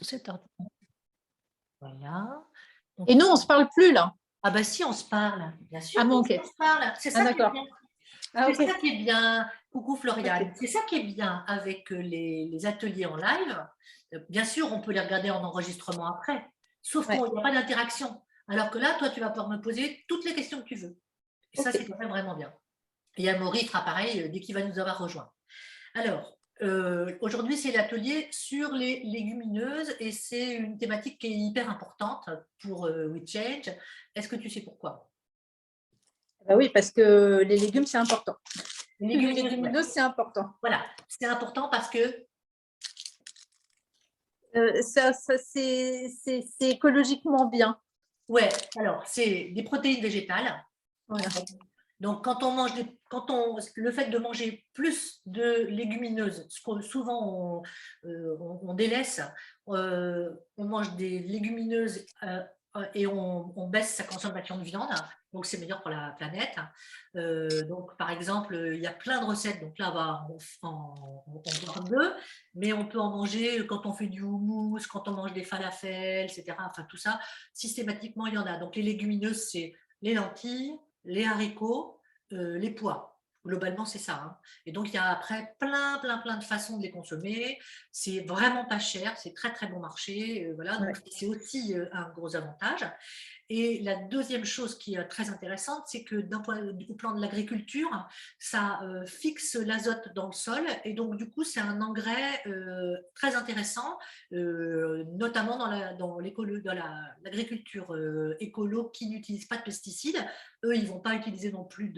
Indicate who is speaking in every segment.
Speaker 1: cet ordinateur. Voilà. Donc,
Speaker 2: Et nous, on ne se parle plus là.
Speaker 1: ah bah si, on se parle. Bien sûr
Speaker 2: Ah bon,
Speaker 1: que
Speaker 2: ok.
Speaker 1: on se parle. C'est
Speaker 2: Ah
Speaker 1: ça qui est
Speaker 2: d'accord.
Speaker 1: bien.
Speaker 2: Ah
Speaker 1: C'est
Speaker 2: ok.
Speaker 1: ça qui est bien. Coucou Floriane.
Speaker 2: Ok.
Speaker 1: C'est ça qui est bien avec les ateliers en live. Bien sûr, on peut les regarder en enregistrement après, sauf qu'il
Speaker 2: Ouais.
Speaker 1: n'y a pas d'interaction. Alors que là, toi, tu vas pouvoir me poser toutes les questions que tu veux. Et ça,
Speaker 2: Ok.
Speaker 1: c'est quand même vraiment bien. Et Amaury fera pareil dès qu'il va nous avoir rejoint. Alors, aujourd'hui, c'est l'atelier sur les légumineuses et c'est une thématique qui est hyper importante pour WeChange. Est-ce que tu sais pourquoi?
Speaker 2: Bah oui, parce que les légumes, c'est important.
Speaker 1: Les
Speaker 2: Les
Speaker 1: légumineuses, ouais.
Speaker 2: légumineuses, c'est important.
Speaker 1: Voilà, c'est important parce que
Speaker 2: C'est écologiquement bien.
Speaker 1: ouais, alors c'est des protéines végétales.
Speaker 2: Voilà.
Speaker 1: Donc quand on mange le fait de manger plus de légumineuses, ce que souvent on délaisse, on mange des légumineuses et on baisse sa consommation de viande, donc c'est meilleur pour la planète. Donc par exemple, il y a plein de recettes, donc là on voit deux, mais on peut en manger quand on fait du houmous, quand on mange des falafels, etc. Enfin tout ça, systématiquement il y en a. Donc les légumineuses, c'est les lentilles, les haricots, les pois. Globalement, c'est ça. Hein. Et donc, il y a après plein de façons de les consommer. C'est vraiment pas cher, c'est très, très bon marché. Voilà, donc
Speaker 2: Ouais.
Speaker 1: c'est aussi un gros avantage. Et la deuxième chose qui est très intéressante, c'est que au plan de l'agriculture, ça fixe l'azote dans le sol et donc du coup c'est un engrais très intéressant, notamment dans l'agriculture écolo qui n'utilise pas de pesticides. Eux, ils ne vont pas utiliser non plus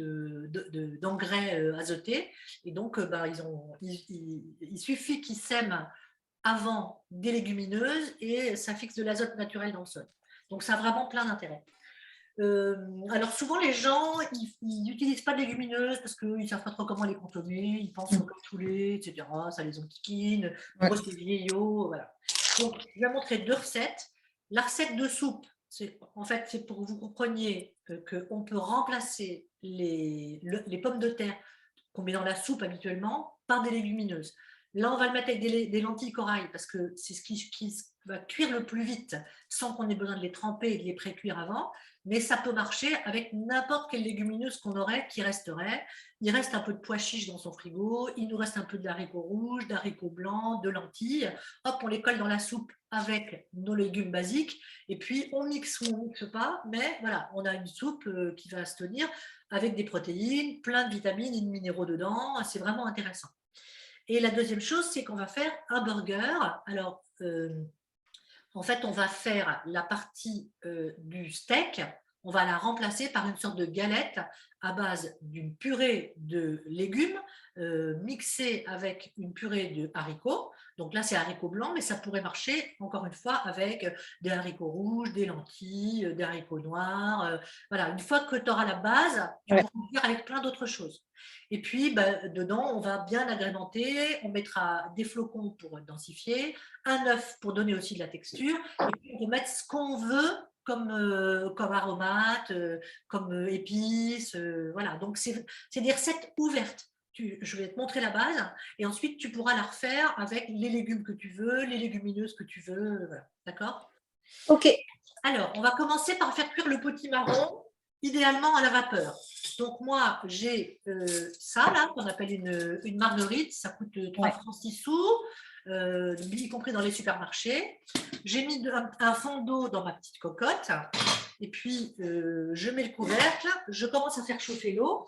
Speaker 1: d'engrais azotés et donc il suffit qu'ils sèment avant des légumineuses et ça fixe de l'azote naturel dans le sol. Donc, ça a vraiment plein d'intérêts. Alors, souvent, les gens, ils n'utilisent pas de légumineuses parce qu'ils ne savent pas trop comment les consommer. Ils pensent au cassoulet, etc. Ça les enquiquine. Pour eux, c'est vieillot. Voilà. Donc, je vais montrer deux recettes. La recette de soupe, en fait, c'est pour que vous compreniez qu'on peut remplacer les pommes de terre qu'on met dans la soupe habituellement par des légumineuses. Là, on va le mettre avec des lentilles corail parce que c'est ce qui va cuire le plus vite sans qu'on ait besoin de les tremper et de les pré-cuire avant. Mais ça peut marcher avec n'importe quelle légumineuse qu'on aurait qui resterait. Il reste un peu de pois chiches dans son frigo, il nous reste un peu d'haricots rouges, d'haricots blancs, de lentilles. Hop, on les colle dans la soupe avec nos légumes basiques et puis on mixe ou on ne mixe pas, mais voilà, on a une soupe qui va se tenir avec des protéines, plein de vitamines et de minéraux dedans. C'est vraiment intéressant. Et la deuxième chose, c'est qu'on va faire un burger. Alors, en fait, on va faire la partie du steak, on va la remplacer par une sorte de galette à base d'une purée de légumes mixée avec une purée de haricots. Donc là, c'est haricots blancs, mais ça pourrait marcher, encore une fois, avec des haricots rouges, des lentilles, des haricots noirs. Voilà, une fois que tu auras la base, tu pourras faire avec plein d'autres choses. Et puis, dedans, on va bien agrémenter. On mettra des flocons pour densifier, un œuf pour donner aussi de la texture. Et puis, on peut mettre ce qu'on veut comme aromates, comme épices. Voilà. Donc, c'est des recettes ouvertes. Je vais te montrer la base et ensuite, tu pourras la refaire avec les légumes que tu veux, les légumineuses que tu veux. Voilà. D'accord?
Speaker 2: Ok.
Speaker 1: Alors, on va commencer par faire cuire le potimarron, idéalement à la vapeur. Donc, moi, j'ai ça, là, qu'on appelle une marguerite. Ça coûte 3 francs 6 sous, y compris dans les supermarchés. J'ai mis un fond d'eau dans ma petite cocotte. Et puis, je mets le couvercle. Je commence à faire chauffer l'eau.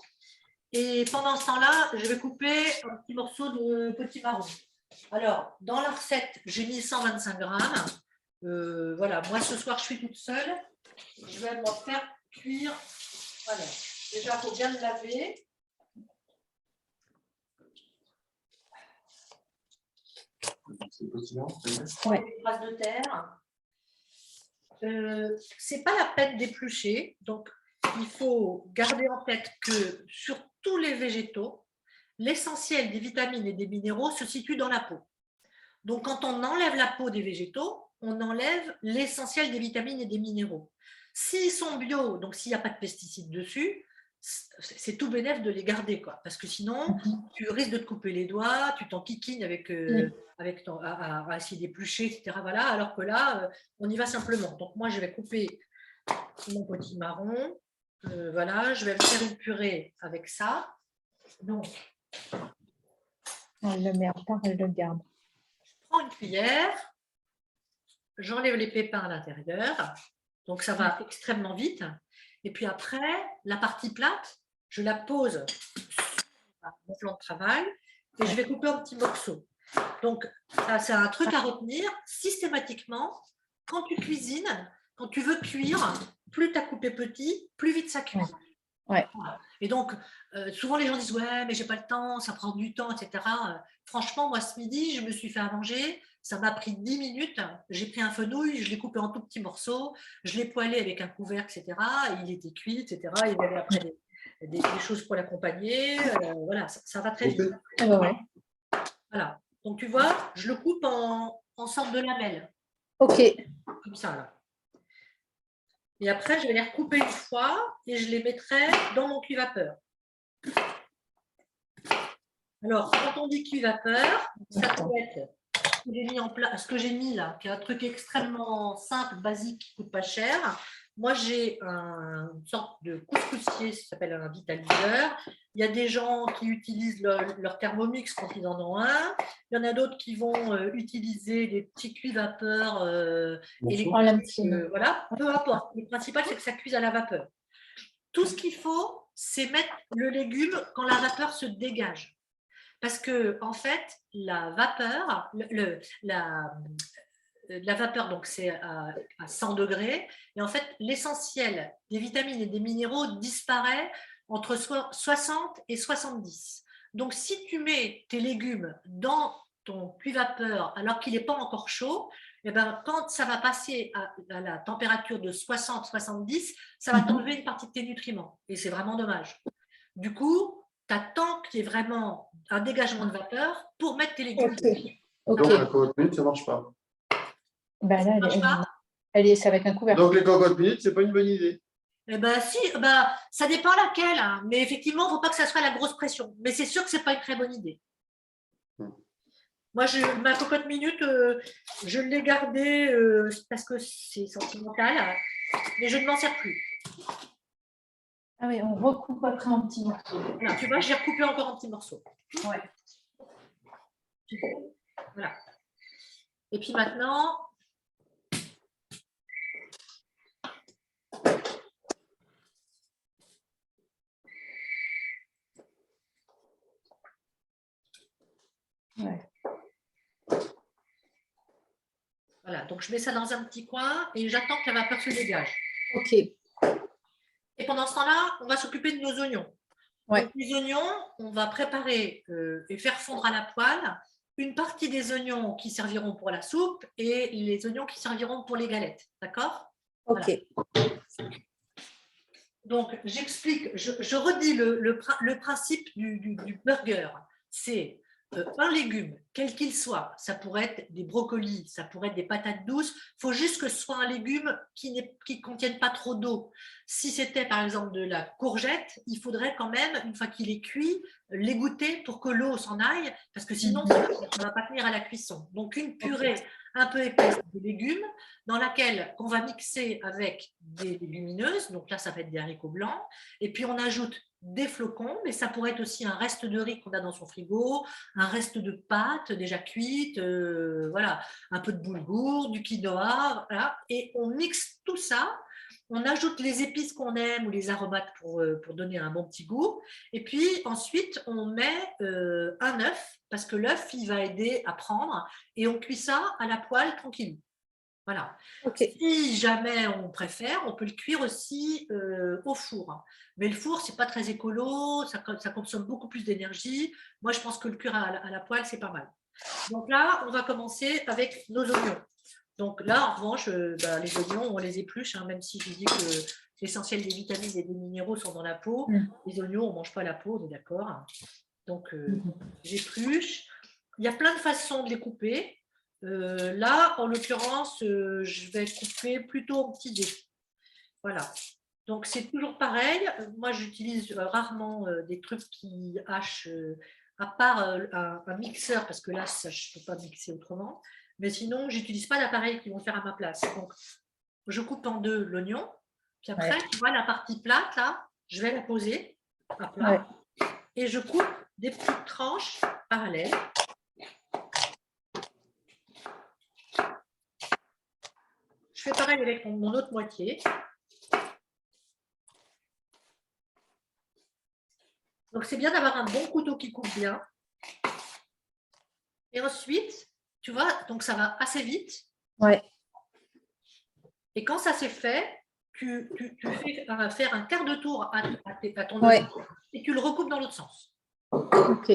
Speaker 1: Et pendant ce temps-là, je vais couper un petit morceau de potimarron. Alors, dans la recette, j'ai mis 125 grammes. Voilà, moi ce soir je suis toute seule. Je vais m'en faire cuire. Voilà. Déjà, il faut bien le laver. Ouais. Des traces de terre. C'est pas la peine d'éplucher, donc il faut garder en tête que sur tous les végétaux, l'essentiel des vitamines et des minéraux se situe dans la peau. Donc, quand on enlève la peau des végétaux, on enlève l'essentiel des vitamines et des minéraux. S'ils sont bio, donc s'il n'y a pas de pesticides dessus, c'est tout bénef de les garder, quoi, parce que sinon, tu risques de te couper les doigts, tu t'enquiquines avec, à essayer d'éplucher, etc. Voilà, alors que là, on y va simplement. Donc, moi, je vais couper mon potimarron. Voilà, je vais me faire une purée avec ça. Donc,
Speaker 2: on le met en part, elle le garde.
Speaker 1: je prends une cuillère, j'enlève les pépins à l'intérieur. Donc, ça va extrêmement vite. Et puis après, la partie plate, je la pose sur mon plan de travail et je vais couper en petits morceaux. Donc, ça, c'est un truc à retenir. Systématiquement, quand tu cuisines, quand tu veux cuire, plus tu as coupé petit, plus vite ça cuit.
Speaker 2: Ouais.
Speaker 1: Et donc, souvent les gens disent « Ouais, mais j'ai pas le temps, ça prend du temps, etc. » Franchement, moi, ce midi, je me suis fait à manger. Ça m'a pris 10 minutes. J'ai pris un fenouil, je l'ai coupé en tout petits morceaux. Je l'ai poêlé avec un couvercle, etc. Il était cuit, etc. Il y avait après des choses pour l'accompagner. Voilà, ça va très vite.
Speaker 2: Ouais.
Speaker 1: Voilà. Donc, tu vois, je le coupe en sorte de lamelles.
Speaker 2: Ok.
Speaker 1: Comme ça, là. Et après, je vais les recouper une fois et je les mettrai dans mon cuit-vapeur. Alors, quand on dit cuit-vapeur, ça peut être ce que j'ai mis là, qui est un truc extrêmement simple, basique, qui ne coûte pas cher. Moi, j'ai une sorte de couscoussier, ça s'appelle un vitaliseur. Il y a des gens qui utilisent leur Thermomix quand ils en ont un. Il y en a d'autres qui vont utiliser des petits cuits-vapeurs électriques. Voilà, peu importe. Le principal, c'est que ça cuise à la vapeur. Tout ce qu'il faut, c'est mettre le légume quand la vapeur se dégage. Parce que, en fait, la vapeur, la vapeur, donc c'est à 100 degrés. Et en fait, l'essentiel des vitamines et des minéraux disparaît entre 60 et 70. Donc, si tu mets tes légumes dans ton cuit-vapeur alors qu'il n'est pas encore chaud, eh ben, quand ça va passer à la température de 60-70, ça va t'enlever une partie de tes nutriments. Et c'est vraiment dommage. Du coup, tu attends qu'il y ait vraiment un dégagement de vapeur pour mettre tes légumes.
Speaker 2: Ok.
Speaker 3: Donc, la cocotte minute, ça ne marche pas.
Speaker 2: Ben là, c'est avec un couvercle.
Speaker 3: Donc, les cocottes minutes, ce n'est pas une bonne idée.
Speaker 1: Eh ben, si, ça dépend laquelle. Hein. Mais effectivement, il ne faut pas que ça soit la grosse pression. Mais c'est sûr que ce n'est pas une très bonne idée. Moi, ma cocotte minute, je l'ai gardée parce que c'est sentimental, mais je ne m'en sers plus.
Speaker 2: Ah oui, on recoupe après en petits morceaux.
Speaker 1: Voilà, tu vois, j'ai recoupé encore en petits morceaux.
Speaker 2: Ouais.
Speaker 1: Voilà. Et puis maintenant,
Speaker 2: ouais.
Speaker 1: Voilà, donc je mets ça dans un petit coin et j'attends que la vapeur se dégage.
Speaker 2: Ok.
Speaker 1: Et pendant ce temps-là, on va s'occuper de nos oignons.
Speaker 2: Ouais.
Speaker 1: Donc, les oignons, on va préparer et faire fondre à la poêle une partie des oignons qui serviront pour la soupe et les oignons qui serviront pour les galettes. D'accord?
Speaker 2: Ok.
Speaker 1: Voilà. Donc, j'explique, je redis le principe du burger. C'est un légume, quel qu'il soit. Ça pourrait être des brocolis, ça pourrait être des patates douces. Il faut juste que ce soit un légume qui ne contienne pas trop d'eau. Si c'était par exemple de la courgette, il faudrait quand même, une fois qu'il est cuit, l'égoutter pour que l'eau s'en aille, parce que sinon, ça ne va pas tenir à la cuisson. Donc, une purée un peu épaisse de légumes dans laquelle on va mixer avec des légumineuses. Donc là, ça va être des haricots blancs. Et puis, on ajoute des flocons, mais ça pourrait être aussi un reste de riz qu'on a dans son frigo, un reste de pâtes déjà cuites, voilà, un peu de boulgour, du quinoa, voilà, et on mixe tout ça, on ajoute les épices qu'on aime ou les aromates pour donner un bon petit goût, et puis ensuite on met un œuf, parce que l'œuf, il va aider à prendre, et on cuit ça à la poêle tranquille. Voilà.
Speaker 2: Okay.
Speaker 1: Si jamais on préfère, on peut le cuire aussi au four. Mais le four, c'est pas très écolo, ça consomme beaucoup plus d'énergie. Moi, je pense que le cuire à la poêle, c'est pas mal. Donc là, on va commencer avec nos oignons. Donc là, en revanche, les oignons, on les épluche, hein, même si je dis que l'essentiel des vitamines et des minéraux sont dans la peau. Les oignons, on ne mange pas la peau, on est d'accord. Donc, j'épluche. Il y a plein de façons de les couper. Là, en l'occurrence, je vais couper plutôt en petits dés. Voilà. Donc, c'est toujours pareil. Moi, j'utilise rarement des trucs qui hachent, à part un mixeur, parce que là, ça, je ne peux pas mixer autrement. Mais sinon, je n'utilise pas d'appareils qui vont faire à ma place. Donc, je coupe en deux l'oignon. Puis après, tu vois, la partie plate, là, je vais la poser à plat. Et je coupe des petites tranches parallèles. Je fais pareil avec mon autre moitié. Donc, c'est bien d'avoir un bon couteau qui coupe bien. Et ensuite, tu vois, donc ça va assez vite.
Speaker 2: Ouais.
Speaker 1: Et quand ça s'est fait, tu fais faire un quart de tour à ton
Speaker 2: Ouais.
Speaker 1: oignon et tu le recoupes dans l'autre sens.
Speaker 2: Ok.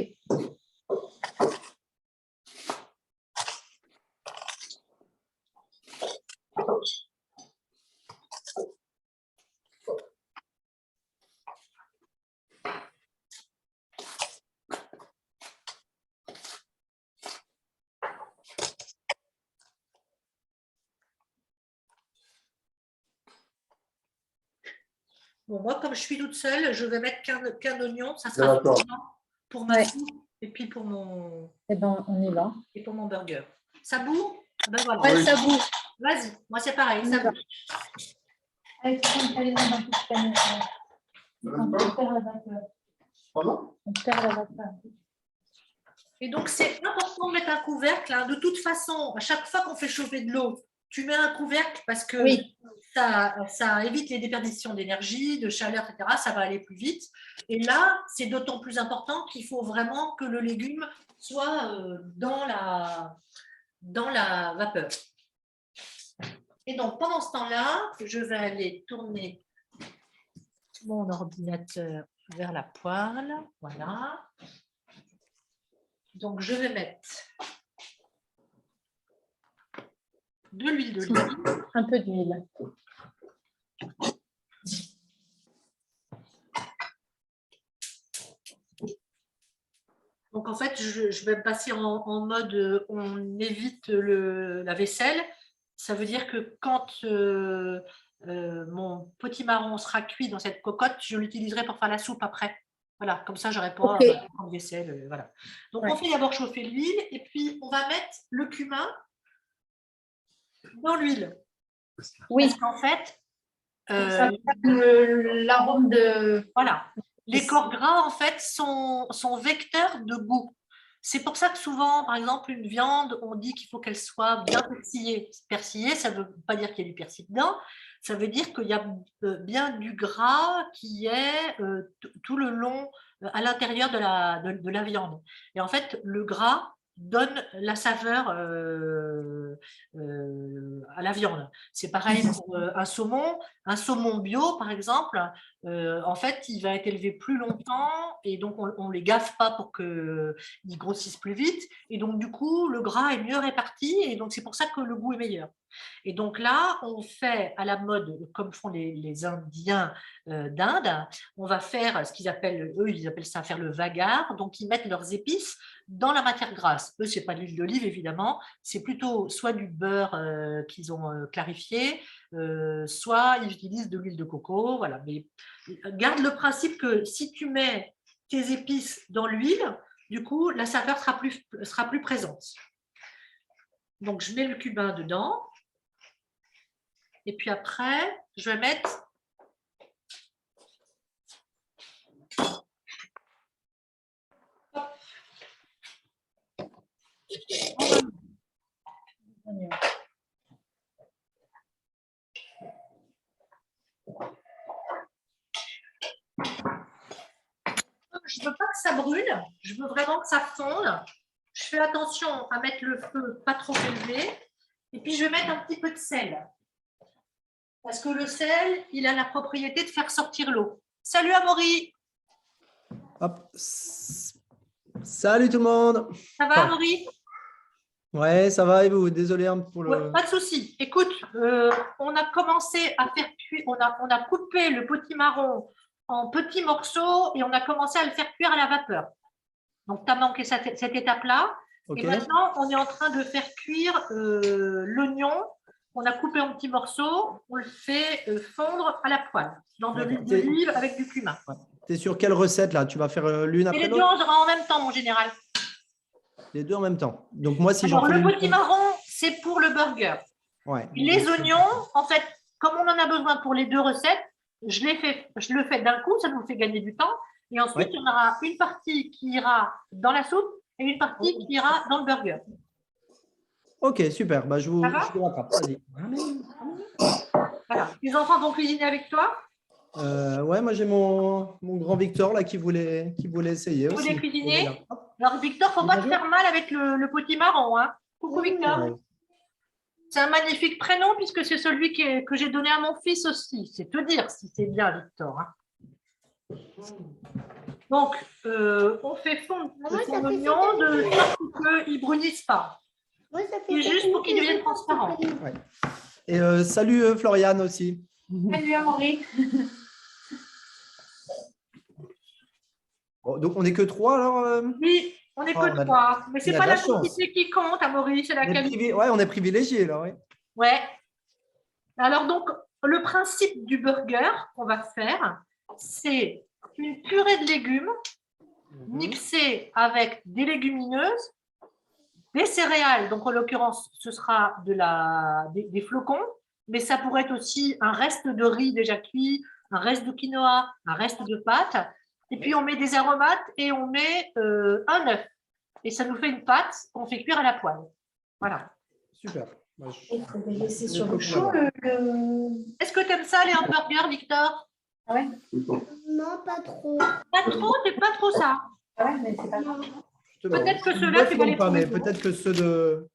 Speaker 1: Bon, moi, comme je suis toute seule, je vais mettre qu'un oignon. Ça sera suffisant pour ma soupe et puis pour mon,
Speaker 2: Eh ben, on y va.
Speaker 1: et pour mon burger. Ça bout? Ben voilà.
Speaker 2: Ouais, ça bout.
Speaker 1: Vas-y, moi c'est pareil, ça bout.
Speaker 2: Allez, on perd la vapeur.
Speaker 3: Pardon?
Speaker 2: On perd la vapeur.
Speaker 1: Et donc, c'est important de mettre un couvercle. Hein. De toute façon, à chaque fois qu'on fait chauffer de l'eau, tu mets un couvercle parce que ça évite les déperditions d'énergie, de chaleur, etc. Ça va aller plus vite. Et là, c'est d'autant plus important qu'il faut vraiment que le légume soit dans la vapeur. Et donc, pendant ce temps-là, je vais aller tourner mon ordinateur vers la poêle. Voilà. Donc, je vais mettre de l'huile d'olive.
Speaker 2: Un peu d'huile.
Speaker 1: Donc, en fait, je vais passer en mode on évite la vaisselle. Ça veut dire que quand mon potimarron sera cuit dans cette cocotte, je l'utiliserai pour faire la soupe après. Voilà, comme ça, je n'aurai pas à prendre vaisselle. Voilà. Donc, on fait d'abord chauffer l'huile et puis on va mettre le cumin dans l'huile.
Speaker 2: Oui.
Speaker 1: Parce qu'en fait,
Speaker 2: l'arôme de…
Speaker 1: Voilà. Les corps gras, en fait, sont vecteurs de goût. C'est pour ça que souvent, par exemple, une viande, on dit qu'il faut qu'elle soit bien persillée. Persillée, ça ne veut pas dire qu'il y a du persil dedans. Ça veut dire qu'il y a bien du gras qui est tout le long à l'intérieur de la viande. Et en fait, le gras donne la saveur à la viande. C'est pareil pour un saumon. Un saumon bio, par exemple, en fait, il va être élevé plus longtemps et donc on ne les gaffe pas pour qu'ils grossissent plus vite. Et donc, du coup, le gras est mieux réparti et donc c'est pour ça que le goût est meilleur. Et donc là, on fait à la mode, comme font les Indiens d'Inde, on va faire ce qu'ils appellent, eux, ils appellent ça faire le vagar. Donc, ils mettent leurs épices dans la matière grasse. Eux, ce n'est pas de l'huile d'olive, évidemment. C'est plutôt soit du beurre qu'ils ont clarifié, soit ils utilisent de l'huile de coco. Voilà. Mais garde le principe que si tu mets tes épices dans l'huile, du coup, la saveur sera plus présente. Donc, je mets le cumin dedans. Et puis après, je vais mettre je ne veux pas que ça brûle, je veux vraiment que ça fonde. Je fais attention à mettre le feu pas trop élevé. Et puis, je vais mettre un petit peu de sel. Parce que le sel, il a la propriété de faire sortir l'eau. Salut Amaury.
Speaker 4: Hop. Salut tout le monde.
Speaker 1: Ça va Amaury?
Speaker 4: Ouais, ça va et vous? Désolé pour le…
Speaker 1: Ouais, pas de souci. Écoute, on a commencé à faire cuire, on a coupé le potimarron en petits morceaux et on a commencé à le faire cuire à la vapeur. Donc, tu as manqué cette étape-là.
Speaker 4: Okay.
Speaker 1: Et maintenant, on est en train de faire cuire l'oignon. qu'on a coupé en petits morceaux, on le fait fondre à la poêle, dans de l'huile
Speaker 4: D'accord.
Speaker 1: d'olive avec du cumin.
Speaker 4: Tu es sur quelle recette là? Tu vas faire l'une
Speaker 1: Et
Speaker 4: après
Speaker 1: les deux
Speaker 4: l'autre?
Speaker 1: en même temps, mon général.
Speaker 4: Les deux en même temps. Donc moi, si j'en
Speaker 1: Alors,
Speaker 4: fais
Speaker 1: le
Speaker 4: une...
Speaker 1: potimarron, c'est pour le burger.
Speaker 4: Ouais.
Speaker 1: Les oignons, en fait, comme on en a besoin pour les deux recettes, je le fais d'un coup, ça nous fait gagner du temps. Et ensuite,
Speaker 4: Ouais.
Speaker 1: on aura une partie qui ira dans la soupe et une partie qui ira dans le burger.
Speaker 4: Ok, super. Bah, je vous rattrape. Vas-y.
Speaker 1: Voilà. Les enfants vont cuisiner avec toi.
Speaker 4: Ouais, moi j'ai mon grand Victor là qui voulait essayer
Speaker 1: Vous
Speaker 4: aussi.
Speaker 1: voulez cuisiner?
Speaker 4: Il est là.
Speaker 1: Alors, Victor, faut pas te faire mal avec le potimarron. Hein. Coucou, Victor.
Speaker 4: Ouais.
Speaker 1: C'est un magnifique prénom puisque c'est celui que j'ai donné à mon fils aussi. C'est te dire si c'est bien, Victor. Hein. Donc, on fait fondre son oignon de sorte qu'il ne brunisse pas. C'est juste pour qu'il devienne transparent.
Speaker 4: Ouais. Et salut Floriane aussi.
Speaker 1: Salut, Amaury.
Speaker 4: Bon, donc on n'est que trois alors
Speaker 1: Oui, on n'est que trois. Mais ce n'est
Speaker 4: a
Speaker 1: pas
Speaker 4: de
Speaker 1: la
Speaker 4: la chance.
Speaker 1: quantité qui compte, Amaury, c'est la qualité.
Speaker 4: Ouais, on est privilégiés là. Ouais.
Speaker 1: Ouais. Alors, donc, le principe du burger qu'on va faire, c'est une purée de légumes mixée avec des légumineuses, des céréales. Donc, en l'occurrence, ce sera des flocons, mais ça pourrait être aussi un reste de riz déjà cuit, un reste de quinoa, un reste de pâte. Et puis, on met des aromates et on met un œuf. Et ça nous fait une pâte qu'on fait cuire à la poêle. Voilà.
Speaker 4: Super.
Speaker 2: Il faut les laisser sur le chaud.
Speaker 1: Est-ce que tu aimes ça, les hamburgers, Victor?
Speaker 2: Ah ouais?
Speaker 5: Non, pas trop.
Speaker 1: Pas trop, c'est pas trop ça.
Speaker 2: Ah ouais, mais c'est pas grave.
Speaker 1: Peut-être que ceux-là, tu vas les
Speaker 4: pas,
Speaker 1: trouver.
Speaker 4: mais peut-être que ceux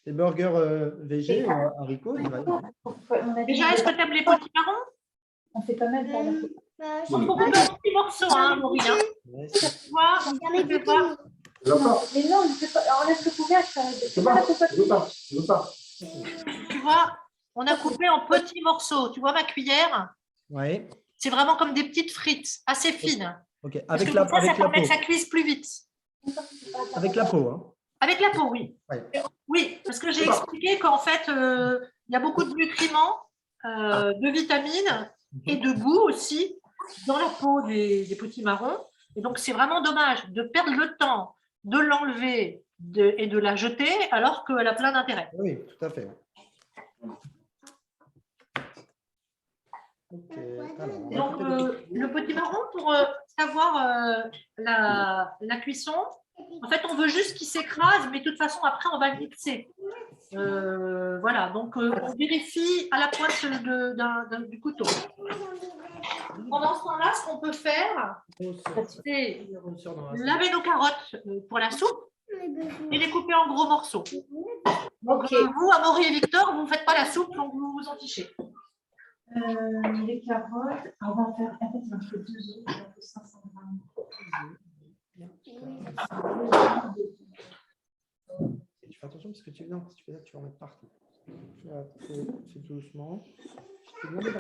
Speaker 4: des burgers végé ou haricots, il va.
Speaker 1: Déjà, est-ce que tu aimes les petits marrons?
Speaker 2: On fait pas mal pour la coupe.
Speaker 1: On faut couper en petits morceaux, hein, Maureen.
Speaker 4: Ouais,
Speaker 1: Tu vois,
Speaker 5: Jamais
Speaker 1: tu peux
Speaker 5: goûté.
Speaker 1: voir.
Speaker 2: Mais non, enlève le couvercle.
Speaker 3: Je veux pas. Je veux pas.
Speaker 1: Tu vois, on a coupé en petits morceaux. Tu vois ma cuillère?
Speaker 4: Ouais.
Speaker 1: C'est vraiment comme des petites frites, assez fines.
Speaker 4: Ok.
Speaker 1: Parce
Speaker 4: Avec
Speaker 1: que
Speaker 4: la,
Speaker 1: comme ça
Speaker 4: avec la
Speaker 1: permet
Speaker 4: peau.
Speaker 1: que ça cuise plus vite.
Speaker 4: Avec la peau. Hein.
Speaker 1: Avec la peau, oui.
Speaker 4: Ouais.
Speaker 1: Oui, parce que j'ai expliqué qu'en fait, il y a beaucoup de nutriments, de vitamines et de goût aussi dans la peau des petits marrons. Et donc, c'est vraiment dommage de perdre le temps de l'enlever et de la jeter alors qu'elle a plein d'intérêt.
Speaker 4: Oui, tout à fait. Ok. Alors,
Speaker 1: Donc, le petit marron, pour savoir la cuisson, en fait, on veut juste qu'il s'écrase, mais de toute façon, après, on va le mixer. Voilà, donc on vérifie à la pointe du couteau. Pendant ce temps-là, ce qu'on peut faire, c'est laver nos carottes pour la soupe et les couper en gros morceaux. Donc, vous, Amaury et Victor, vous ne faites pas la soupe, donc vous vous en fichez.
Speaker 2: Les carottes, on va en faire, en fait, il en faut 2 œufs, il en faut 500 grammes.
Speaker 4: Tu fais attention parce que tu non, si tu fais ça, tu vas en mettre partout. Fais doucement. Je peux demander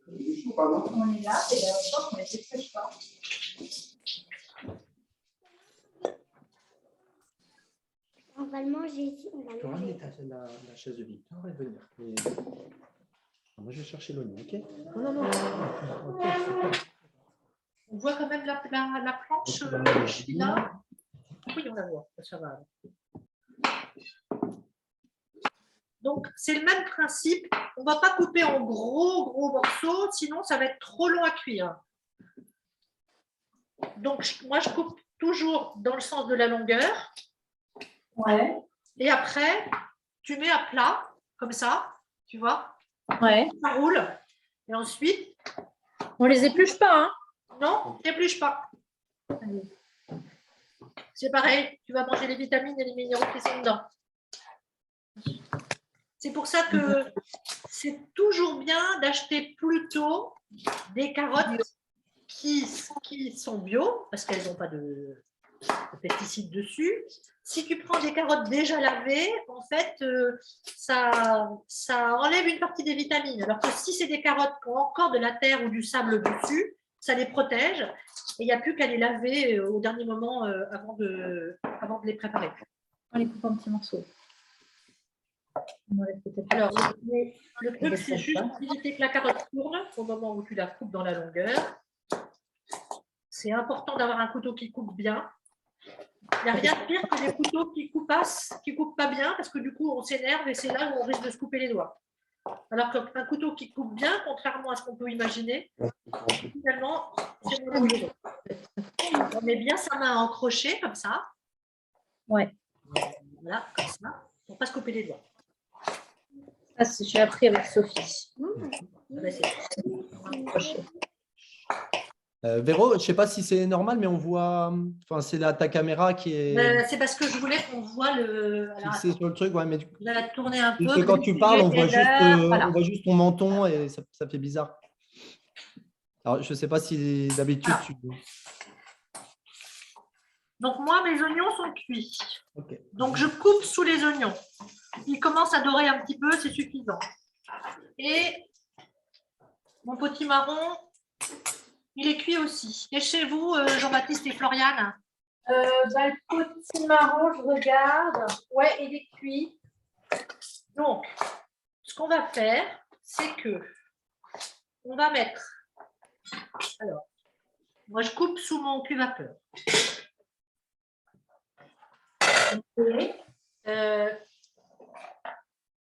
Speaker 2: On est là, et là, je pense qu'on essaie de faire ça.
Speaker 5: On va le manger ici. On va
Speaker 4: Tu peux
Speaker 5: le
Speaker 4: ramener
Speaker 5: manger.
Speaker 4: la chaise de Victor et venir. Mais... Moi, je vais chercher l'oignon, ok? Non. Ok, super.
Speaker 1: On voit quand même la planche là. Oui, on la voit, ça va. Donc, c'est le même principe. On ne va pas couper en gros morceaux, sinon ça va être trop long à cuire. Donc, moi, je coupe toujours dans le sens de la longueur.
Speaker 2: Ouais.
Speaker 1: Et après, tu mets à plat, comme ça, tu vois.
Speaker 2: Ouais.
Speaker 1: Ça roule. Et ensuite,
Speaker 2: On les épluche pas, hein?
Speaker 1: non, t'épluches pas. C'est pareil, tu vas manger les vitamines et les minéraux qui sont dedans. C'est pour ça que c'est toujours bien d'acheter plutôt des carottes qui sont bio, parce qu'elles n'ont pas de pesticides dessus. Si tu prends des carottes déjà lavées, en fait, ça enlève une partie des vitamines. Alors que si c'est des carottes qui ont encore de la terre ou du sable dessus, ça les protège et il n'y a plus qu'à les laver au dernier moment avant de les préparer.
Speaker 2: On les coupe en petits morceaux. On enlève peut-être
Speaker 1: Alors,
Speaker 2: le-
Speaker 1: le truc, c'est juste d'éviter que la carotte tourne au moment où tu la coupes dans la longueur. C'est important d'avoir un couteau qui coupe bien. Il n'y a rien de pire que des couteaux qui coupent pas bien, parce que du coup, on s'énerve et c'est là où on risque de se couper les doigts. Alors qu'un couteau qui coupe bien, contrairement à ce qu'on peut imaginer, finalement, c'est moins dangereux. On met bien sa main en crochet, comme ça.
Speaker 2: Ouais.
Speaker 1: Voilà, comme ça, pour ne pas se couper les doigts.
Speaker 2: Ah, j'ai appris avec Sophie.
Speaker 1: Ben, c'est-
Speaker 4: Véro, je ne sais pas si c'est normal, mais on voit. Enfin, c'est ta caméra qui est
Speaker 1: c'est parce que je voulais qu'on voit le. Alors,
Speaker 4: fixée sur le truc. Ouais, mais
Speaker 1: je vais la tourner un peu.
Speaker 4: juste que quand tu parles, on voit
Speaker 1: Voilà.
Speaker 4: juste ton menton et ça fait bizarre. Alors, je ne sais pas si d'habitude tu.
Speaker 1: Donc, moi, mes oignons sont cuits.
Speaker 4: Ok.
Speaker 1: Donc, je coupe sous les oignons. Ils commencent à dorer un petit peu, c'est suffisant. Et mon potimarron, il est cuit aussi. Et chez vous, Jean-Baptiste et Floriane?
Speaker 2: Le potimarron, je regarde.
Speaker 1: Ouais, il est cuit. Donc, ce qu'on va faire, c'est que on va mettre. Alors, moi, je coupe sous mon cuve-vapeur.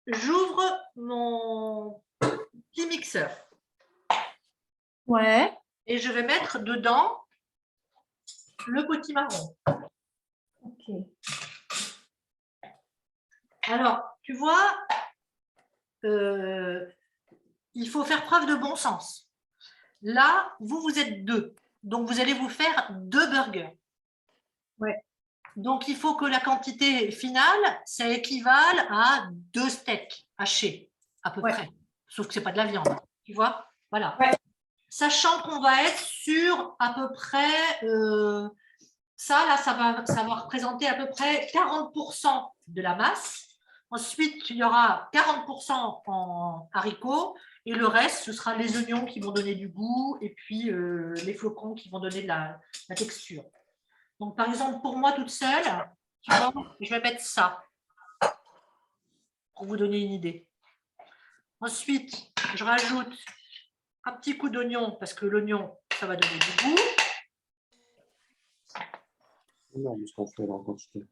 Speaker 1: J'ouvre mon petit mixeur.
Speaker 2: Ouais.
Speaker 1: Et je vais mettre dedans le potimarron.
Speaker 2: Ok.
Speaker 1: Alors, tu vois, il faut faire preuve de bon sens. Là, vous êtes 2. Donc, vous allez vous faire 2 burgers.
Speaker 2: Ouais.
Speaker 1: Donc, il faut que la quantité finale, ça équivale à 2 steaks hachés, à peu près. Sauf que ce n'est pas de la viande, tu vois? Voilà.
Speaker 2: Ouais.
Speaker 1: Sachant qu'on va être sur à peu près, ça va représenter à peu près 40% de la masse. Ensuite, il y aura 40% en haricots et le reste, ce sera les oignons qui vont donner du goût et puis les flocons qui vont donner de la texture. Donc, par exemple, pour moi toute seule, tu vois, je vais mettre ça pour vous donner une idée. Ensuite, je rajoute un petit coup d'oignon parce que l'oignon, ça va donner du goût.
Speaker 3: Non, mais ce qu'on fait en quantité.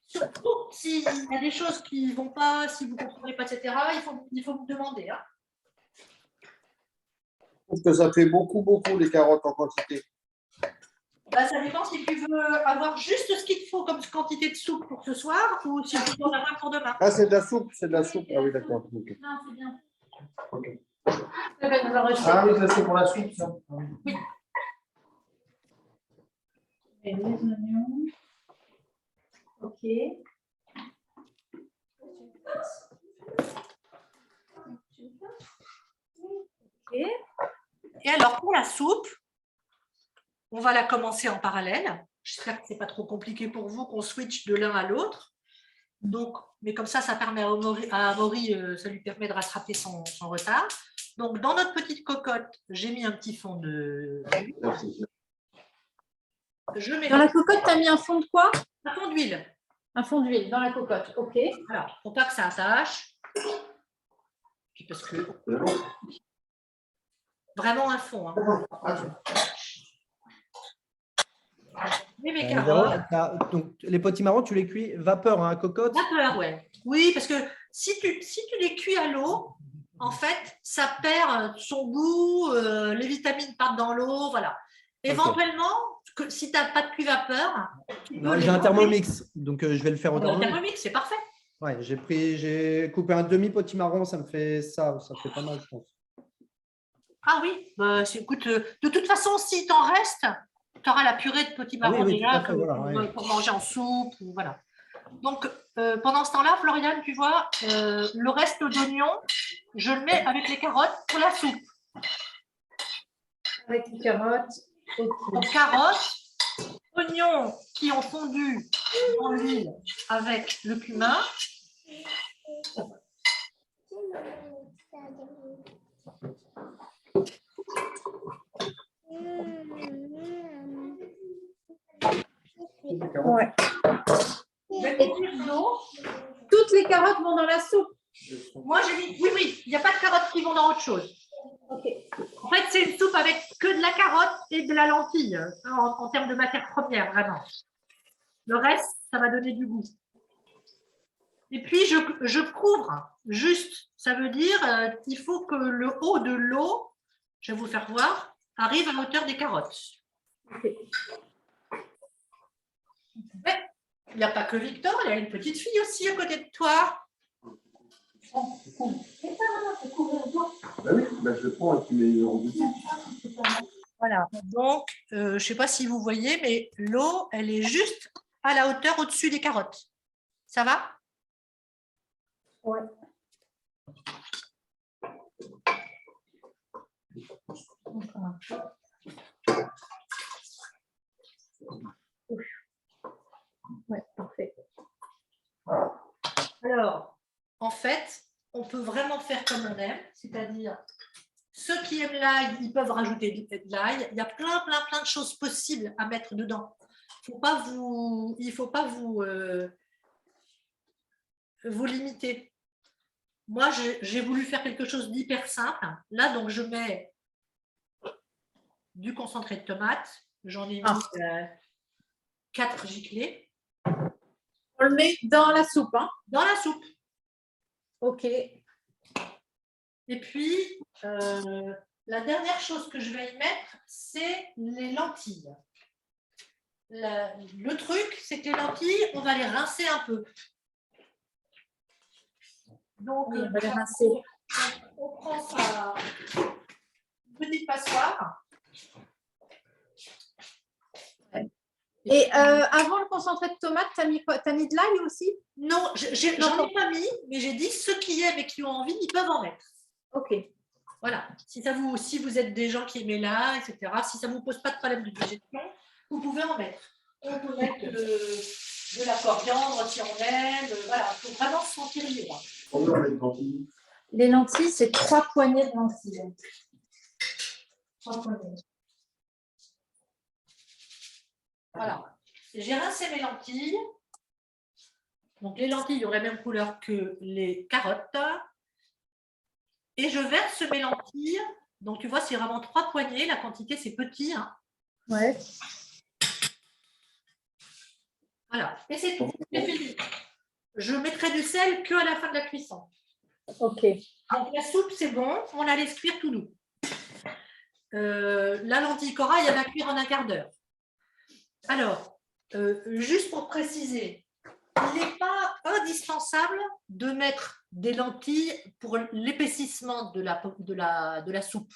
Speaker 1: Surtout s'il y a des choses qui ne vont pas, si vous ne comprenez pas, etc., il faut me demander. Hein.
Speaker 3: Je trouve que ça fait beaucoup les carottes en quantité.
Speaker 1: Ben, ça dépend si tu veux avoir juste ce qu'il te faut comme quantité de soupe pour ce soir ou si tu veux en avoir pour demain.
Speaker 3: Ah, c'est de la soupe, c'est de la soupe. Ah oui, d'accord. Okay.
Speaker 1: Non, c'est bien.
Speaker 3: Okay.
Speaker 2: Ah
Speaker 3: oui, ça c'est pour la soupe, ça.
Speaker 1: Oui.
Speaker 2: Et les oignons. Ok.
Speaker 1: Ok. Et alors, pour la soupe, on va la commencer en parallèle. J'espère que ce n'est pas trop compliqué pour vous qu'on switch de l'un à l'autre. Donc, mais comme ça permet à Amaury, ça lui permet de rattraper son retard. Donc, dans notre petite cocotte, j'ai mis un petit fond de...
Speaker 2: Dans la cocotte, tu as mis un fond de quoi?
Speaker 1: Un fond d'huile.
Speaker 2: Un fond d'huile dans la cocotte. Ok.
Speaker 1: Voilà, pour pas que ça attache. Puis parce que... Vraiment un fond. Hein. Et mes carottes.
Speaker 4: Donc, les potimarrons, tu les cuis vapeur, hein, à cocotte?
Speaker 1: Vapeur, ouais. Oui, parce que si tu les cuis à l'eau, en fait, ça perd son goût, les vitamines partent dans l'eau, voilà. Éventuellement, si tu n'as pas de cuit-vapeur…
Speaker 4: J'ai un Thermomix, donc je vais le faire au Thermomix.
Speaker 1: Thermomix, c'est parfait.
Speaker 4: Ouais, j'ai coupé un demi-potimarron, ça me fait ça fait pas mal, je pense.
Speaker 1: Ah oui, bah, écoute, de toute façon, si t'en reste, tu auras la purée de potimarron déjà pour manger en soupe. Ou, voilà. Donc, pendant ce temps-là, Floriane, tu vois, le reste d'oignon, je le mets avec les carottes pour la soupe.
Speaker 2: Avec les carottes. Okay.
Speaker 1: Donc, carottes, oignons qui ont fondu dans l'huile avec le cumin.
Speaker 2: Ouais.
Speaker 1: Je vais mettre l'eau.
Speaker 2: Toutes les dans la soupe.
Speaker 1: Moi, j'ai mis, oui, oui, il n'y a pas de carottes qui vont dans autre chose.
Speaker 2: Ok.
Speaker 1: En fait, c'est une soupe avec que de la carotte et de la lentille, en termes de matière première, vraiment. Le reste, ça va donner du goût. Et puis, je couvre juste. Ça veut dire qu'il faut que le haut de l'eau, je vais vous faire voir, arrive à hauteur des carottes. Mais il n'y a pas que Victor, il y a une petite fille aussi à côté de toi.
Speaker 3: Bah oui, bah je le prends et tu mets une reboutique.
Speaker 1: Voilà. Donc, je ne sais pas si vous voyez, mais l'eau, elle est juste à la hauteur au-dessus des carottes. Ça va?
Speaker 2: Ouais. Ouais, parfait.
Speaker 1: Alors, en fait, on peut vraiment faire comme on aime, c'est-à-dire ceux qui aiment l'ail, ils peuvent rajouter de l'ail. Il y a plein de choses possibles à mettre dedans. Il ne faut pas vous limiter. Moi, j'ai voulu faire quelque chose d'hyper simple. Là, donc, je mets du concentré de tomate. J'en ai mis 4 giclées.
Speaker 2: On le met dans la soupe, hein?
Speaker 1: Dans la soupe.
Speaker 2: Ok.
Speaker 1: Et puis, la dernière chose que je vais y mettre, c'est les lentilles. Le truc, c'est que les lentilles, on va les rincer un peu. Donc,
Speaker 2: Oui, on va les rincer.
Speaker 1: on prend sa petite passoire.
Speaker 2: Et avant le concentré de tomate, tu as mis quoi? Tu as mis de l'ail aussi?
Speaker 1: Non, j'en ai pas mis, mais j'ai dit ceux qui aiment et qui ont envie, ils peuvent en mettre.
Speaker 2: Ok.
Speaker 1: Voilà. Si vous êtes des gens qui aiment l'ail, etc., si ça ne vous pose pas de problème de digestion, vous pouvez en mettre. On peut mettre de la coriandre si on aime. Voilà, il faut vraiment se sentir libre.
Speaker 3: Combien on met de lentilles?
Speaker 2: Les lentilles, c'est 3 poignées de lentilles. 3 poignées.
Speaker 1: Voilà. J'ai rincé mes lentilles. Donc, les lentilles ont la même couleur que les carottes. Et je verse mes lentilles. Donc, tu vois, c'est vraiment 3 poignées. La quantité, c'est petit. Hein.
Speaker 2: Ouais.
Speaker 1: Voilà. Et c'est tout. C'est fini. Je mettrai du sel qu'à la fin de la cuisson.
Speaker 2: Ok.
Speaker 1: Donc, la soupe, c'est bon. On la laisse cuire tout doux. La lentille corail, elle va cuire en un quart d'heure. Alors, juste pour préciser, il n'est pas indispensable de mettre des lentilles pour l'épaississement de la soupe.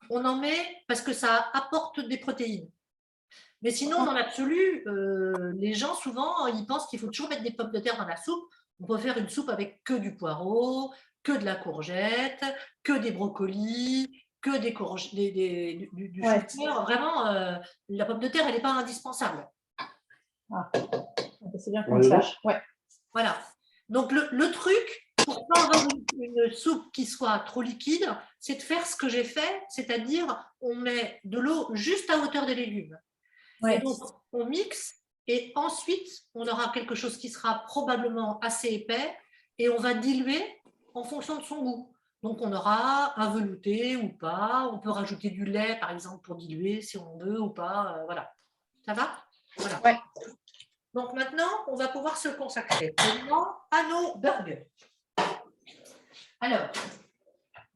Speaker 1: On en met parce que ça apporte des protéines. Mais sinon, dans l'absolu, les gens, souvent, ils pensent qu'il faut toujours mettre des pommes de terre dans la soupe. On peut faire une soupe avec que du poireau, que de la courgette, que des brocolis, que du chou-fleur. Vraiment, la pomme de terre, elle n'est pas indispensable.
Speaker 2: Ah. C'est bien qu'on le sache. Ouais.
Speaker 1: Voilà. Donc, le truc, pour pas avoir une soupe qui soit trop liquide, c'est de faire ce que j'ai fait, c'est-à-dire on met de l'eau juste à hauteur des légumes.
Speaker 2: Ouais.
Speaker 1: Et donc, on mixe et ensuite, on aura quelque chose qui sera probablement assez épais et on va diluer en fonction de son goût. Donc, on aura un velouté ou pas. On peut rajouter du lait, par exemple, pour diluer si on veut ou pas. Voilà. Ça va? Voilà.
Speaker 2: Ouais.
Speaker 1: Donc, maintenant, on va pouvoir se consacrer maintenant à nos burgers. Alors,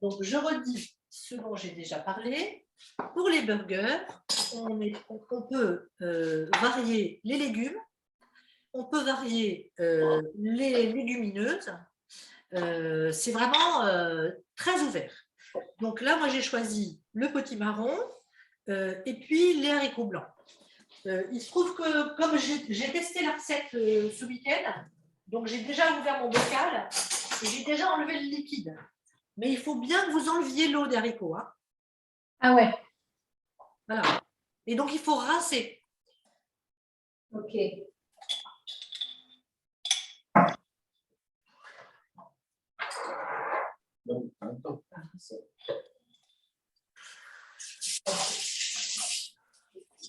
Speaker 1: donc, je redis ce dont j'ai déjà parlé. Pour les burgers, on peut varier les légumes, on peut varier les légumineuses. C'est vraiment très ouvert. Donc là, moi, j'ai choisi le potimarron et puis les haricots blancs. Il se trouve que comme j'ai testé la recette ce week-end, donc j'ai déjà ouvert mon bocal et j'ai déjà enlevé le liquide. Mais il faut bien que vous enleviez l'eau des haricots. Hein.
Speaker 2: Ah ouais.
Speaker 1: Voilà. Et donc, il faut rincer.
Speaker 2: Ok.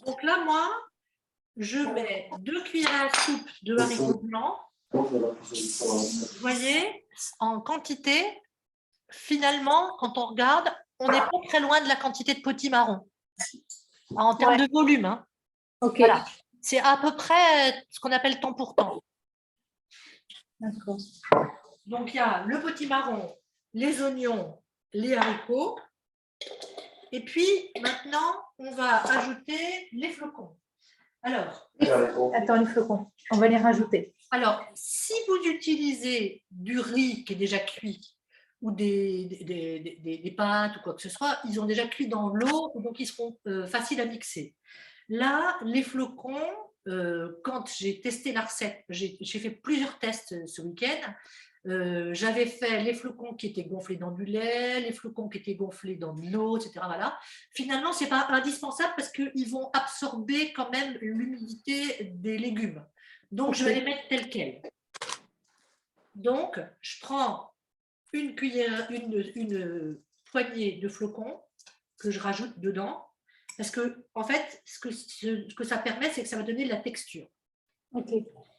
Speaker 1: Donc là, moi, je mets 2 cuillères à soupe de haricots blancs Vous voyez, en quantité, finalement, quand on regarde, on n'est pas très loin de la quantité de potimarron. En termes de volume. Hein.
Speaker 2: Ok.
Speaker 1: Voilà. C'est à peu près ce qu'on appelle temps pour temps.
Speaker 2: D'accord.
Speaker 1: Donc, il y a le potimarron, les oignons, les haricots. Et puis, maintenant, on va ajouter les flocons. Alors,
Speaker 2: Attends, les flocons. On va les rajouter.
Speaker 1: Alors, si vous utilisez du riz qui est déjà cuit ou des pâtes ou quoi que ce soit, ils ont déjà cuit dans l'eau, donc ils seront faciles à mixer. Là, les flocons, quand j'ai testé la recette, j'ai fait plusieurs tests ce week-end. J'avais fait les flocons qui étaient gonflés dans du lait, les flocons qui étaient gonflés dans de l'eau, etc. Voilà. Finalement, ce n'est pas indispensable parce qu'ils vont absorber quand même l'humidité des légumes. Donc, je vais les mettre tels quels. Donc, je prends une poignée de flocons que je rajoute dedans. Parce que, en fait, ce que ça permet, c'est que ça va donner de la texture.
Speaker 2: Ok.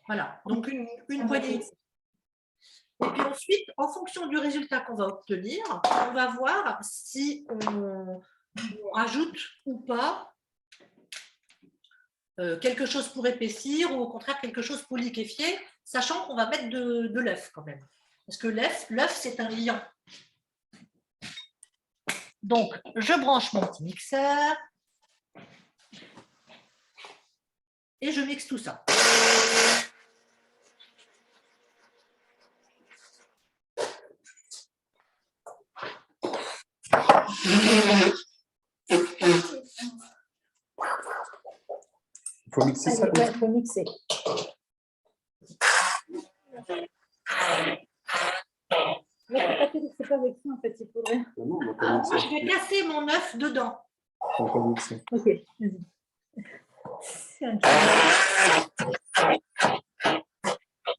Speaker 1: Voilà. Donc, une poignée. Et puis ensuite, en fonction du résultat qu'on va obtenir, on va voir si on rajoute ou pas quelque chose pour épaissir ou au contraire quelque chose pour liquéfier, sachant qu'on va mettre de l'œuf quand même. Parce que l'œuf, c'est un liant. Donc, je branche mon petit mixeur et je mixe tout ça.
Speaker 3: Il faut mixer ça.
Speaker 2: Il faut mixer. C'est pas avec ça, en fait, il faudrait.
Speaker 3: Non, on va pas mixer.
Speaker 1: Je vais casser mon œuf dedans.
Speaker 3: On va pas mixer.
Speaker 2: Ok, vas-y.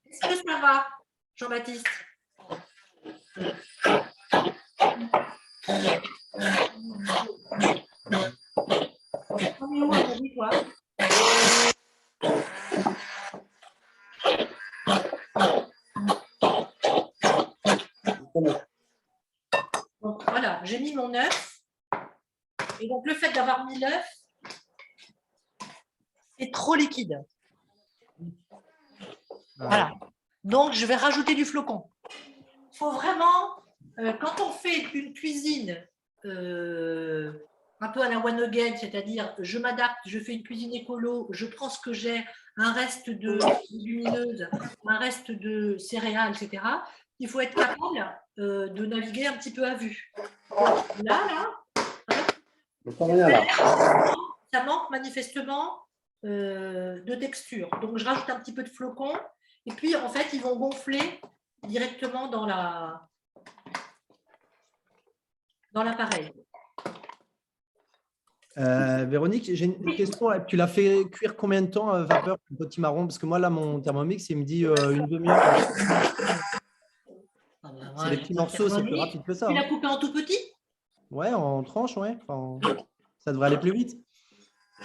Speaker 1: Est-ce que ça va, Jean-Baptiste? On est où, on dit quoi? Donc voilà, j'ai mis mon œuf. Et donc le fait d'avoir mis l'œuf, c'est trop liquide. Voilà. Donc je vais rajouter du flocon. Il faut vraiment, quand on fait une cuisine un peu à la one again, c'est-à-dire je m'adapte, je fais une cuisine écolo, je prends ce que j'ai, un reste de lumineuse, un reste de céréales, etc. Il faut être capable de naviguer un petit peu à vue. Là, ça manque manifestement de texture. Donc, je rajoute un petit peu de flocons. Et puis, en fait, ils vont gonfler directement dans l'appareil.
Speaker 4: Véronique, j'ai une question. Tu l'as fait cuire combien de temps à vapeur, le potimarron? Parce que moi, là, mon Thermomix, il me dit une demi-heure. C'est les petits morceaux, c'est plus rapide que ça.
Speaker 1: Tu l'as coupé en tout petit?
Speaker 4: Ouais, en tranches, ouais. Enfin, ça devrait aller plus vite.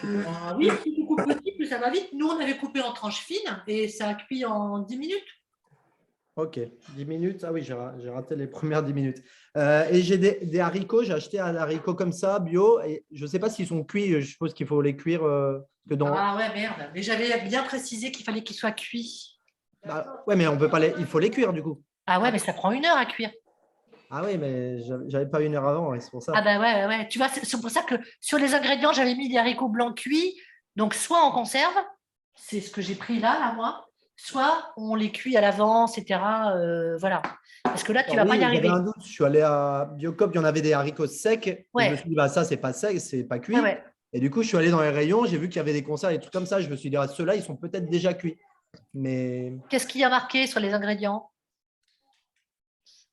Speaker 1: Oui, si tu coupes petit, plus ça va vite. Nous, on avait coupé en tranches fines et ça a cuit en 10 minutes.
Speaker 4: Ok, 10 minutes. Ah oui, j'ai raté les premières 10 minutes. Et j'ai des haricots. J'ai acheté un haricot comme ça, bio. Et je ne sais pas s'ils sont cuits. Je suppose qu'il faut les cuire.
Speaker 1: Ah ouais, merde. Mais j'avais bien précisé qu'il fallait qu'ils soient cuits.
Speaker 4: Bah, ouais, mais on peut pas il faut les cuire du coup.
Speaker 1: Ah ouais, mais ça prend 1 heure à cuire.
Speaker 4: Ah oui, mais j'avais pas 1 heure avant, c'est pour ça.
Speaker 1: Ah bah ouais. Tu vois, c'est pour ça que sur les ingrédients, j'avais mis des haricots blancs cuits. Donc, soit en conserve, c'est ce que j'ai pris là, moi, soit on les cuit à l'avance, etc. Voilà. Parce que là, tu ne vas pas y arriver.
Speaker 4: J'avais un doute. Je suis allé à Biocop, il y en avait des haricots secs.
Speaker 1: Ouais.
Speaker 4: Et je me suis dit, bah, ça, c'est pas sec, c'est pas cuit.
Speaker 1: Ouais.
Speaker 4: Et du coup, je suis allé dans les rayons, j'ai vu qu'il y avait des conserves et tout comme ça. Je me suis dit, ah, ceux-là, ils sont peut-être déjà cuits. Mais
Speaker 1: qu'est-ce qu'il y a marqué sur les ingrédients?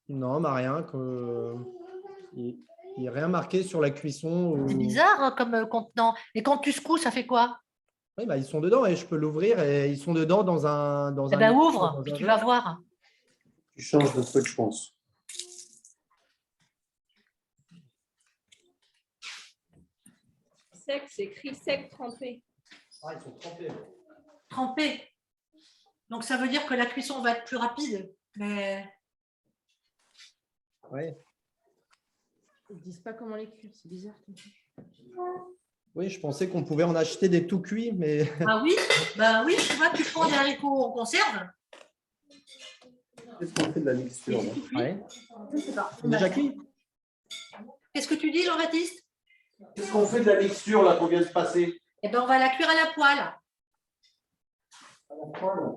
Speaker 4: non, mais rien. Il n'y a rien marqué sur la cuisson.
Speaker 1: C'est bizarre hein, comme contenant. Et quand tu secoues, ça fait quoi?
Speaker 4: Oui, bah, ils sont dedans et je peux l'ouvrir et ils sont dedans dans un.
Speaker 1: Eh ben, ouvre, puis tu vas voir.
Speaker 3: Tu changes de truc, je pense.
Speaker 6: Sec, c'est écrit sec trempé.
Speaker 4: Ah, ils sont trempés.
Speaker 1: Trempé. Donc, ça veut dire que la cuisson va être plus rapide. Mais
Speaker 4: Ouais.
Speaker 6: Ils ne disent pas comment les cuire, c'est bizarre.
Speaker 4: Oui, je pensais qu'on pouvait en acheter des tout cuits, mais
Speaker 1: ah oui, bah oui, tu vois, tu prends des haricots en conserve.
Speaker 3: Qu'est-ce qu'on fait de la mixture là
Speaker 4: ouais.
Speaker 2: Je sais pas.
Speaker 4: C'est déjà cuit.
Speaker 1: Qu'est-ce que tu dis, Jean-Baptiste?
Speaker 3: Qu'est-ce qu'on fait de la mixture là qu'on vient de passer?
Speaker 1: Eh ben, on va la cuire à la poêle.
Speaker 3: À la poêle.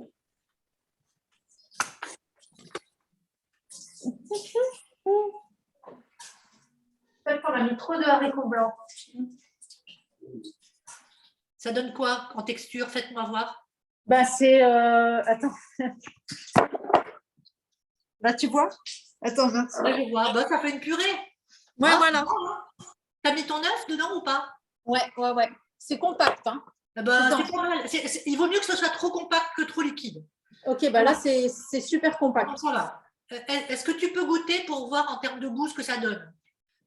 Speaker 2: Peut-être qu'on a mis trop de haricots blancs.
Speaker 1: Ça donne quoi en texture? Faites-moi voir.
Speaker 2: Bah, c'est. Attends. Là, tu vois? Attends,
Speaker 1: Là, je vois. Bah, ça fait une purée.
Speaker 2: Ouais,
Speaker 1: Ah,
Speaker 2: voilà.
Speaker 1: t'as mis ton œuf dedans ou pas?
Speaker 2: Ouais. C'est compact. Hein.
Speaker 1: Eh ben,
Speaker 2: Dedans.
Speaker 1: c'est pas mal. Il vaut mieux que ce soit trop compact que trop liquide.
Speaker 2: Ok, bah là, c'est super compact.
Speaker 1: Donc, voilà. Est-ce que tu peux goûter pour voir en termes de goût ce que ça donne?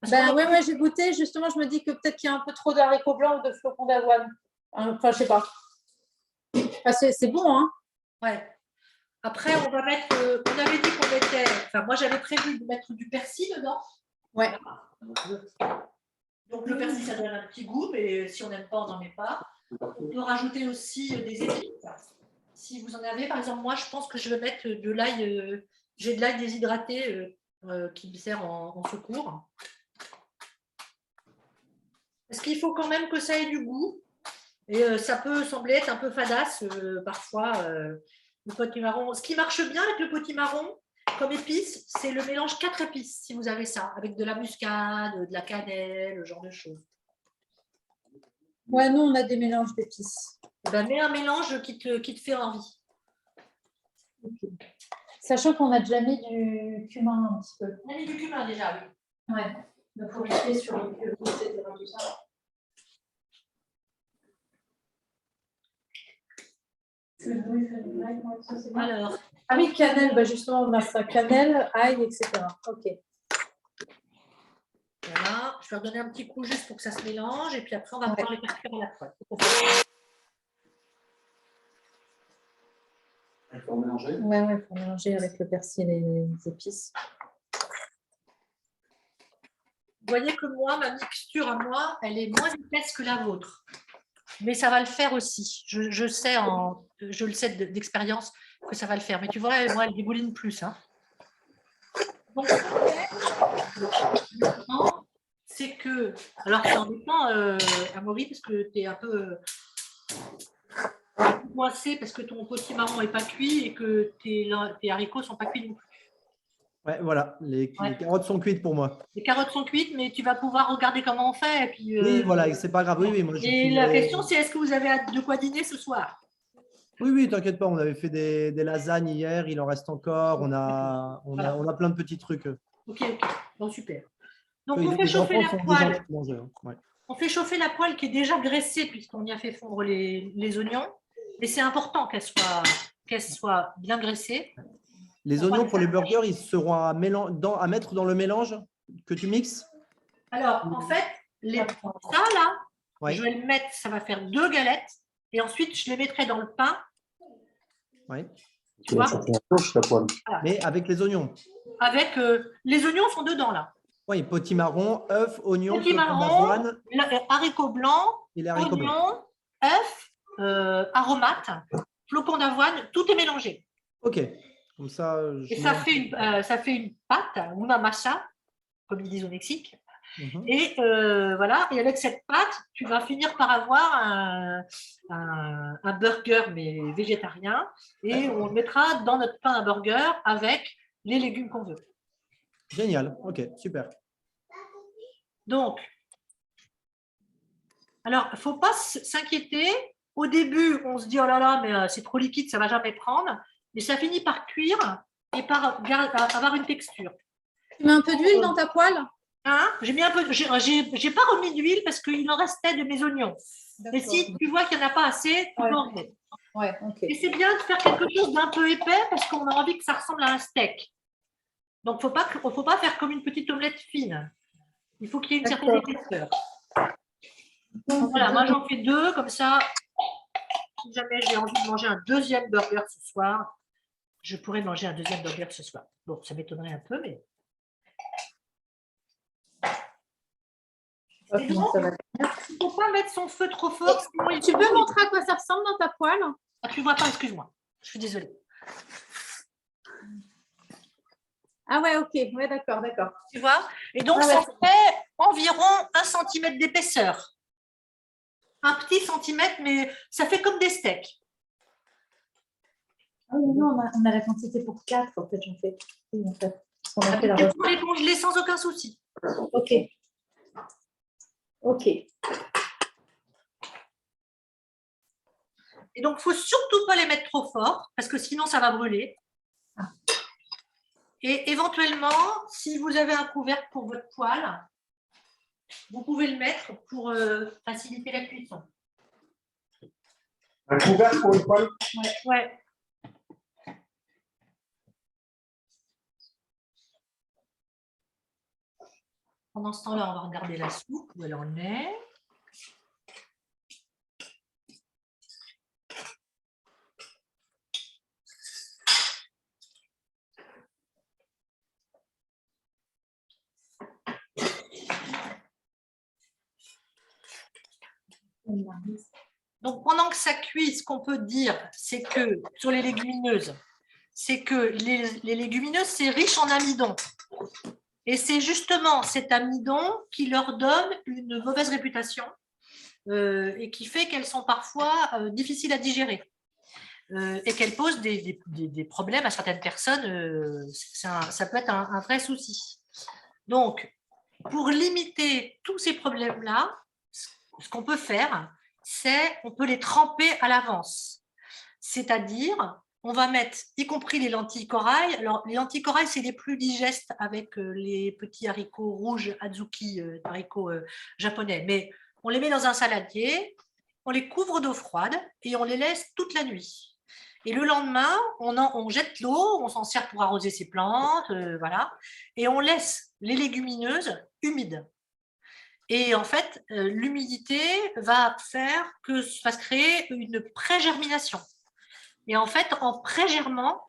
Speaker 1: Parce
Speaker 2: Ben
Speaker 1: qu'on va-
Speaker 2: ouais, j'ai goûté. Justement, je me dis que peut-être qu'il y a un peu trop d'haricots blancs ou de flocons d'avoine. Enfin, je sais pas. Enfin, c'est bon, hein.
Speaker 1: Ouais. Après, on va mettre. On avait dit qu'on mettait. Enfin, moi, j'avais prévu de mettre du persil dedans.
Speaker 2: Ouais.
Speaker 1: Donc, le persil, ça donne un petit goût, mais si on n'aime pas, on n'en met pas. On peut rajouter aussi des épices. Si vous en avez, par exemple, moi, je pense que je vais mettre de l'ail. J'ai de l'ail déshydraté qui me sert en secours. Parce qu'il faut quand même que ça ait du goût. Et ça peut sembler être un peu fadasse parfois, le potimarron. Ce qui marche bien avec le potimarron, comme épice, c'est le mélange 4 épices, si vous avez ça, avec de la muscade, de la cannelle, ce genre de choses.
Speaker 2: Ouais, nous, on a des mélanges d'épices.
Speaker 1: Ben, mets un mélange qui te fait envie.
Speaker 2: Okay. Sachant qu'on a déjà mis du cumin un petit peu.
Speaker 1: On a mis du cumin déjà, oui.
Speaker 2: Ouais. Donc, il faut rester sur le cumin, etc. Tout ça.
Speaker 1: Alors,
Speaker 2: Ah oui, cannelle, bah justement, on a ça. Cannelle, ail, etc. Ok.
Speaker 1: voilà, je vais redonner un petit coup juste pour que ça se mélange, et puis après, on va pouvoir les faire cuire à la fois.
Speaker 3: Il faut mélanger.
Speaker 2: Ouais, il faut mélanger avec le persil et les épices.
Speaker 1: Vous voyez que moi, ma mixture à moi, elle est moins épaisse que la vôtre. Mais ça va le faire aussi. Je le sais d'expérience que ça va le faire. Mais tu vois, moi, elle dégouline plus. Hein. Donc, c'est que. Alors, c'est embêtant, Amaury, parce que tu es un peu coincé parce que ton potimarron n'est pas cuit et que tes haricots ne sont pas cuits non plus.
Speaker 4: Ouais, voilà, les carottes sont cuites pour moi.
Speaker 1: Les carottes sont cuites, mais tu vas pouvoir regarder comment on fait. Et puis,
Speaker 4: Oui, voilà, c'est pas grave. Oui, moi,
Speaker 1: et la question, c'est est-ce que vous avez hâte de quoi dîner ce soir?
Speaker 4: Oui, t'inquiète pas, on avait fait des lasagnes hier, il en reste encore, on a plein de petits trucs.
Speaker 1: Ok, bon, super. Donc,
Speaker 4: Oui,
Speaker 1: on fait
Speaker 4: les
Speaker 1: chauffer
Speaker 4: enfants
Speaker 1: la
Speaker 4: sont déjà en
Speaker 1: poêle.
Speaker 4: train de manger, hein. Ouais.
Speaker 1: On fait chauffer la poêle qui est déjà graissée puisqu'on y a fait fondre les oignons. Et c'est important qu'elle soit bien graissée.
Speaker 4: Les oignons pour les burgers, ils seront à mettre dans le mélange que tu mixes?
Speaker 1: Alors, en fait, ça là,
Speaker 4: Ouais.
Speaker 1: je vais le mettre, ça va faire 2 galettes. Et ensuite, je les mettrai dans le pain.
Speaker 4: Ouais.
Speaker 1: Tu vois?
Speaker 3: La poêle.
Speaker 1: Voilà.
Speaker 4: Mais avec les oignons.
Speaker 1: Avec les oignons sont dedans là.
Speaker 4: Oui, potimarron, œuf, oignon,
Speaker 1: Potimarron, haricots blancs,
Speaker 4: et les haricots blancs.
Speaker 1: oignons, œufs, aromates, flocons d'avoine, tout est mélangé.
Speaker 4: Ok. Comme ça,
Speaker 1: et ça fait une pâte, una masa, comme ils disent au Mexique. Et voilà, et avec cette pâte, tu vas finir par avoir un burger, mais végétarien, et on le mettra dans notre pain à burger avec les légumes qu'on veut.
Speaker 4: Génial, ok, super.
Speaker 1: Donc, alors, il ne faut pas s'inquiéter. Au début, on se dit, oh là là, mais c'est trop liquide, ça ne va jamais prendre. Mais ça finit par cuire et par avoir une texture.
Speaker 2: Tu mets un peu d'huile dans ta poêle?
Speaker 1: Hein? J'ai mis un peu. J'ai pas remis d'huile parce qu'il en restait de mes oignons. Mais si tu vois qu'il n'y en a pas assez, tu peux en mettre.
Speaker 2: Ouais, ok.
Speaker 1: Et c'est bien de faire quelque chose d'un peu épais parce qu'on a envie que ça ressemble à un steak. Donc, il ne faut pas faire comme une petite omelette fine. Il faut qu'il y ait une certaine épaisseur. Donc, voilà, moi j'en fais 2, comme ça, si jamais j'ai envie de manger un deuxième burger ce soir, je pourrais manger un deuxième burger ce soir. Bon, ça m'étonnerait un peu, mais...
Speaker 2: Oh,
Speaker 1: Et
Speaker 2: comment
Speaker 1: donc,
Speaker 2: ça va.
Speaker 1: il ne faut pas mettre son feu trop fort. Sinon il
Speaker 2: Tu
Speaker 1: faut-
Speaker 2: peux montrer à quoi ça ressemble dans ta poêle?
Speaker 1: Ah, tu ne vois pas, excuse-moi. Je suis désolée.
Speaker 2: Ah ouais, ok. Ouais, d'accord, d'accord.
Speaker 1: Tu vois? Et donc,
Speaker 2: Ah ouais,
Speaker 1: ça
Speaker 2: c'est
Speaker 1: fait environ 1 cm d'épaisseur. Un petit centimètre, mais ça fait comme des steaks.
Speaker 2: Ah oui, non, on a la quantité pour 4, en fait, j'en fais. Oui, en fait. On a fait la
Speaker 1: Tu
Speaker 2: recette.
Speaker 1: peux les congeler sans aucun souci.
Speaker 2: Ok. Ok.
Speaker 1: Et donc, il ne faut surtout pas les mettre trop fort, parce que sinon, ça va brûler.
Speaker 2: Ah.
Speaker 1: Et éventuellement, si vous avez un couvercle pour votre poêle, vous pouvez le mettre pour faciliter la cuisson.
Speaker 3: Un couvercle pour une poêle?
Speaker 1: Ouais. Pendant ce temps-là, on va regarder la soupe, où elle en est. Donc, pendant que ça cuit, ce qu'on peut dire, c'est que sur les légumineuses, c'est que les légumineuses, c'est riche en amidon. Et c'est justement cet amidon qui leur donne une mauvaise réputation et qui fait qu'elles sont parfois difficiles à digérer et qu'elles posent des problèmes à certaines personnes. Ça peut être un vrai souci. Donc, pour limiter tous ces problèmes-là, ce qu'on peut faire, c'est on peut les tremper à l'avance. C'est-à-dire, on va mettre, y compris les lentilles corail. Alors, les lentilles corail, c'est les plus digestes avec les petits haricots rouges, azuki, haricots japonais. Mais on les met dans un saladier, on les couvre d'eau froide et on les laisse toute la nuit. Et le lendemain, on jette l'eau, on s'en sert pour arroser ses plantes, voilà. Et on laisse les légumineuses humides. Et en fait, l'humidité va faire que va se créer une pré-germination. Et en fait, en pré-germant,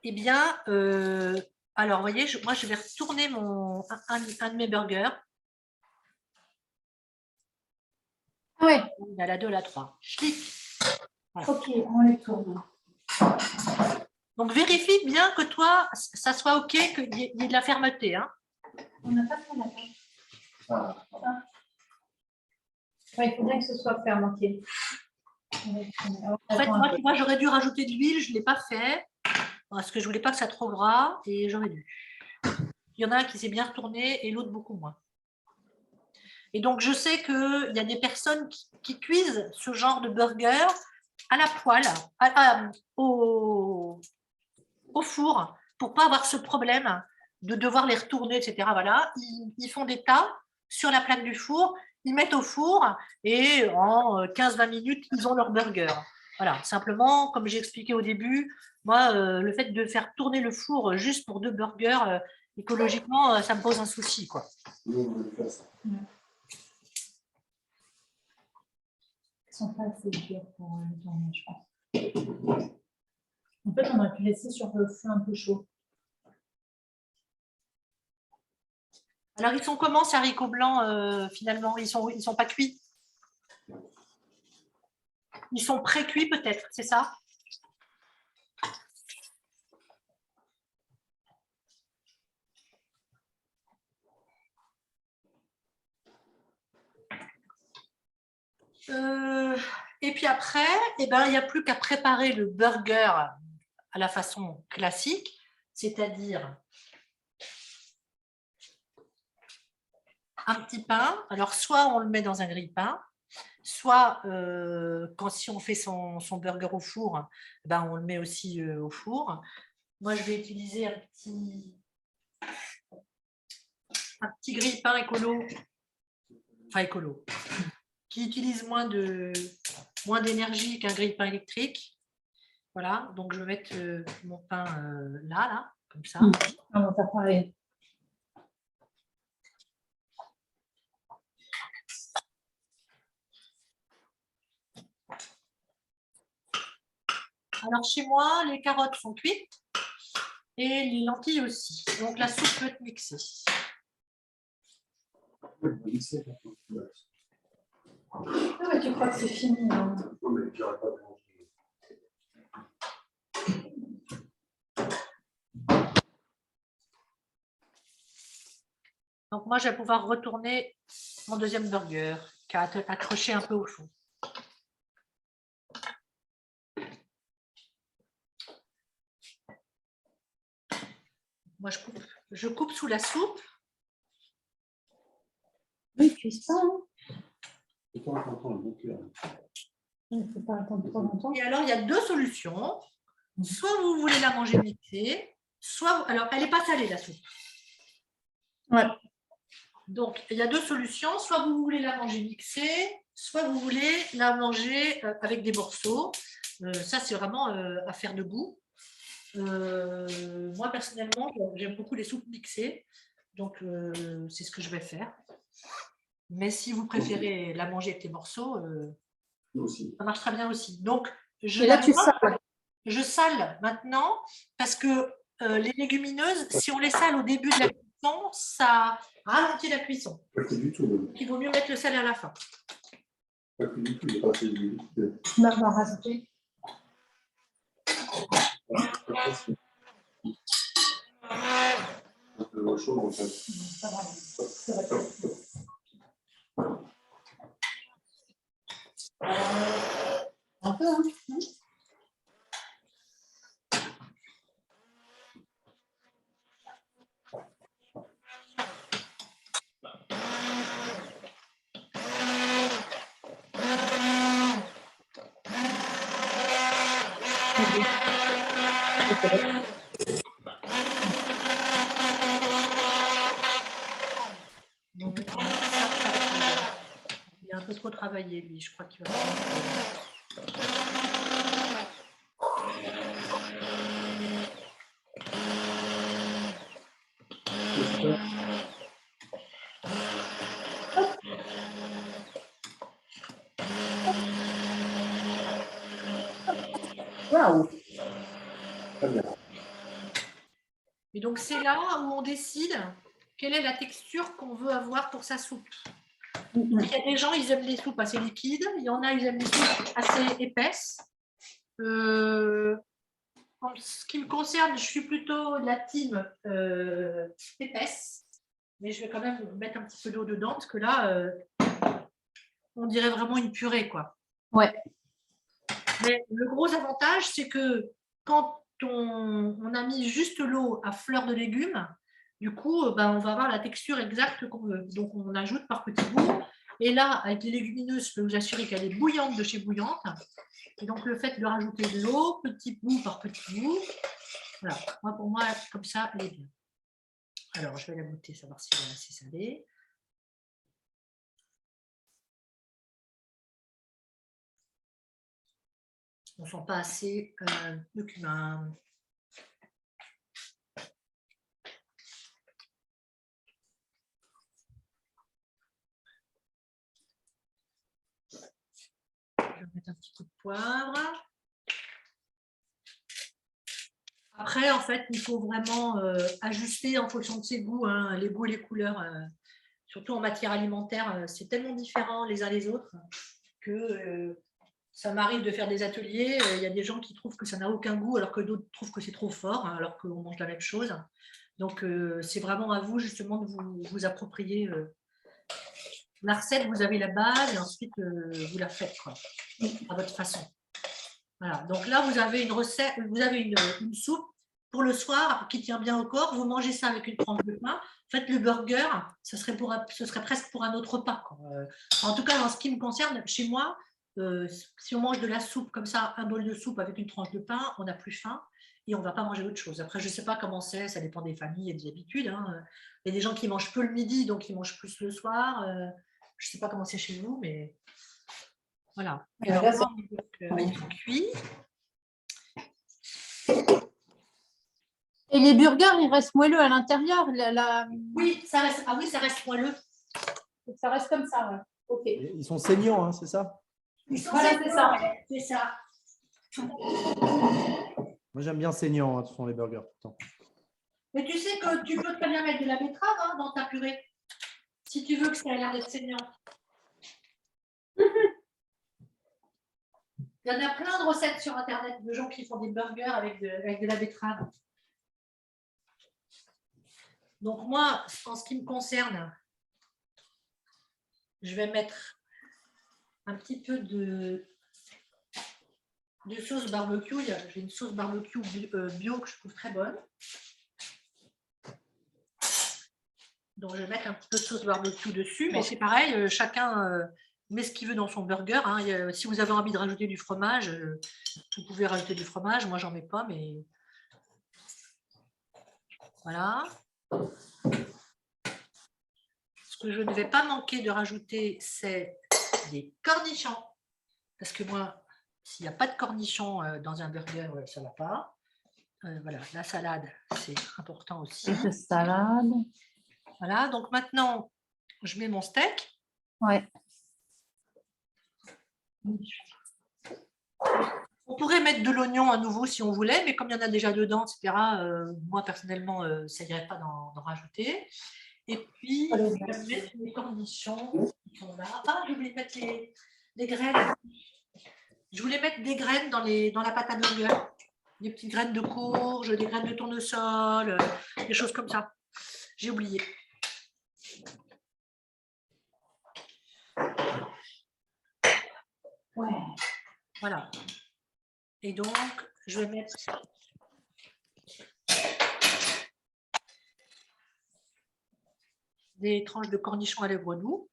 Speaker 1: eh bien, alors, vous voyez, moi, je vais retourner un de mes burgers.
Speaker 2: Ah ouais,
Speaker 1: Il y a la 2, la 3. Je clique. Voilà.
Speaker 2: ok, on les tourne.
Speaker 1: Donc, vérifie bien que toi, ça soit OK, qu'il y ait de la fermeté. Hein.
Speaker 2: On n'a pas fait la table. Ouais, il faut bien que ce soit fermenté.
Speaker 1: En fait, moi, tu vois, j'aurais dû rajouter de l'huile, je ne l'ai pas fait, parce que je ne voulais pas que ça trop gras, et j'aurais dû. Il y en a un qui s'est bien retourné et l'autre beaucoup moins. Et donc, je sais qu'il y a des personnes qui cuisent ce genre de burger à la poêle, au four, pour ne pas avoir ce problème de devoir les retourner, etc. Voilà. Ils font des tas sur la plaque du four, ils mettent au four et en 15-20 minutes, ils ont leur burger. Voilà, simplement, comme j'ai expliqué au début, moi, le fait de faire tourner le four juste pour 2 burgers, écologiquement, ça me pose un souci, quoi.
Speaker 3: Nous, on veut faire ça.
Speaker 2: Ils sont pas assez durs pour le tourner, je pense. En fait, on aurait pu laisser sur le feu un peu chaud.
Speaker 1: Alors, ils sont comment ces haricots blancs finalement? Ils sont pas cuits? Ils sont pré-cuits peut-être, c'est ça? Et puis après, eh ben, il n'y a plus qu'à préparer le burger à la façon classique, c'est-à-dire un petit pain. Alors, soit on le met dans un grille-pain, soit si on fait son burger au four, ben, on le met aussi au four. Moi, je vais utiliser un petit grille-pain écolo, enfin écolo, qui utilise moins d'énergie qu'un grille-pain électrique. Voilà, donc je vais mettre mon pain là, comme ça.
Speaker 2: On va faire pareil.
Speaker 1: Alors, chez moi, les carottes sont cuites et les lentilles aussi. Donc, la soupe peut être mixée.
Speaker 3: Oui, on dit que c'est un peu plus.
Speaker 2: Ah ouais, tu crois que c'est fini, hein.
Speaker 3: Non, mais j'aurais pas mangé.
Speaker 1: Donc, moi, je vais pouvoir retourner mon deuxième burger qui a accroché un peu au fond. Moi, je coupe sous la soupe.
Speaker 2: Oui, tu sais pas, hein.
Speaker 3: C'est pas important, le bon cœur.
Speaker 2: Il ne faut pas attendre trop longtemps.
Speaker 1: Et alors, il y a deux solutions. Soit vous voulez la manger mixée, soit… Alors, elle n'est pas salée, la soupe.
Speaker 2: Ouais.
Speaker 1: Donc, il y a deux solutions. Soit vous voulez la manger mixée, soit vous voulez la manger avec des morceaux. Ça, c'est vraiment affaire de goût. Moi, personnellement, j'aime beaucoup les soupes mixées. Donc, c'est ce que je vais faire. Mais si vous préférez la manger avec les morceaux,
Speaker 3: Nous aussi.
Speaker 1: ça marche très bien aussi. Donc,
Speaker 2: Et là, tu sales.
Speaker 1: je sale maintenant parce que les légumineuses, si on les sale au début de la cuisson, ça ralentit la cuisson.
Speaker 3: Pas que du tout, même.
Speaker 1: Il vaut mieux mettre le sel à la fin.
Speaker 3: Pas que du tout, il n'y a pas assez de liquide.
Speaker 2: On va rajouter.
Speaker 3: Un peu chaud, en fait.
Speaker 2: Un peu, hein.
Speaker 1: Donc, il a un peu trop travaillé, lui. Je crois qu'il va.
Speaker 2: Waouh.
Speaker 3: Très bien.
Speaker 1: Et donc, c'est là où on décide quelle est la texture qu'on veut avoir pour sa soupe. Il y a des gens, ils aiment les soupes assez liquides. Il y en a, ils aiment les soupes assez épaisses. En ce qui me concerne, je suis plutôt de la team épaisse. Mais je vais quand même mettre un petit peu d'eau dedans parce que là, on dirait vraiment une purée, quoi.
Speaker 2: Ouais.
Speaker 1: Mais le gros avantage, c'est que quand on a mis juste l'eau à fleur de légumes, du coup, on va avoir la texture exacte qu'on veut. Donc, on ajoute par petits bouts. Et là, avec les légumineuses, je peux vous assurer qu'elle est bouillante de chez bouillante. Et donc, le fait de rajouter de l'eau, petit bout par petit bout, voilà. Moi, pour moi, comme ça, elle est bien. Alors, je vais la goûter, savoir si elle est assez salée. On ne sent pas assez de cumin. Je vais mettre un petit coup de poivre. Après, en fait, il faut vraiment ajuster en fonction de ses goûts, hein, les goûts et les couleurs. Surtout en matière alimentaire, c'est tellement différent les uns les autres que ça m'arrive de faire des ateliers. Il y a des gens qui trouvent que ça n'a aucun goût, alors que d'autres trouvent que c'est trop fort, hein, alors qu'on mange la même chose. Donc, c'est vraiment à vous, justement, de vous approprier la recette. Vous avez la base et ensuite, vous la faites, quoi, à votre façon. Voilà. Donc là, vous avez une recette, vous avez une soupe pour le soir qui tient bien au corps. Vous mangez ça avec une tranche de pain. En fait, le burger, ce serait presque pour un autre repas, quoi. En tout cas, en ce qui me concerne, chez moi, si on mange de la soupe comme ça, un bol de soupe avec une tranche de pain, on n'a plus faim et on ne va pas manger autre chose. Après, je ne sais pas comment c'est, ça dépend des familles et des habitudes, hein. Il y a des gens qui mangent peu le midi, donc ils mangent plus le soir. Je ne sais pas comment c'est chez vous, mais voilà. Alors,
Speaker 2: là,
Speaker 1: là, il est cuit.
Speaker 2: Et les burgers, ils restent moelleux à l'intérieur.
Speaker 1: Oui, ça reste, ah oui, ça reste moelleux.
Speaker 2: Ça reste comme ça, ouais. Ok.
Speaker 4: Ils sont saignants, hein, c'est ça?
Speaker 1: Ils sont
Speaker 2: Voilà,
Speaker 1: secs,
Speaker 2: c'est ça.
Speaker 1: c'est ça.
Speaker 4: Moi, j'aime bien saignant, hein, ce sont les burgers tout le temps.
Speaker 1: Mais tu sais que tu peux très bien mettre de la betterave hein, dans ta purée, si tu veux que ça ait l'air d'être saignant. Il y en a plein de recettes sur Internet de gens qui font des burgers avec de la betterave. Donc moi, en ce qui me concerne, je vais mettre un petit peu de sauce barbecue. J'ai une sauce barbecue bio que je trouve très bonne. Donc je vais mettre un petit peu de sauce barbecue dessus, mais c'est pareil, chacun met ce qu'il veut dans son burger. Hein. Si vous avez envie de rajouter du fromage, vous pouvez rajouter du fromage. Moi, j'en mets pas, mais voilà. Ce que je ne vais pas manquer de rajouter, c'est des cornichons. Parce que moi, s'il n'y a pas de cornichons dans un burger, ça ne va pas. Voilà, la salade, c'est important aussi.
Speaker 2: De salade.
Speaker 1: Voilà, donc maintenant, je mets mon steak.
Speaker 2: Ouais.
Speaker 1: On pourrait mettre de l'oignon à nouveau si on voulait, mais comme il y en a déjà dedans, etc., moi, personnellement, ça n'irait pas d'en rajouter. Et puis, je vais mettre les cornichons qui sont là. Ah, j'ai oublié de mettre les graines. Je voulais mettre des graines dans la pâte à burger. Des petites graines de courge, des graines de tournesol, des choses comme ça. J'ai oublié.
Speaker 2: Ouais.
Speaker 1: Voilà. Et donc, je vais mettre des tranches de cornichons à lèvres doux.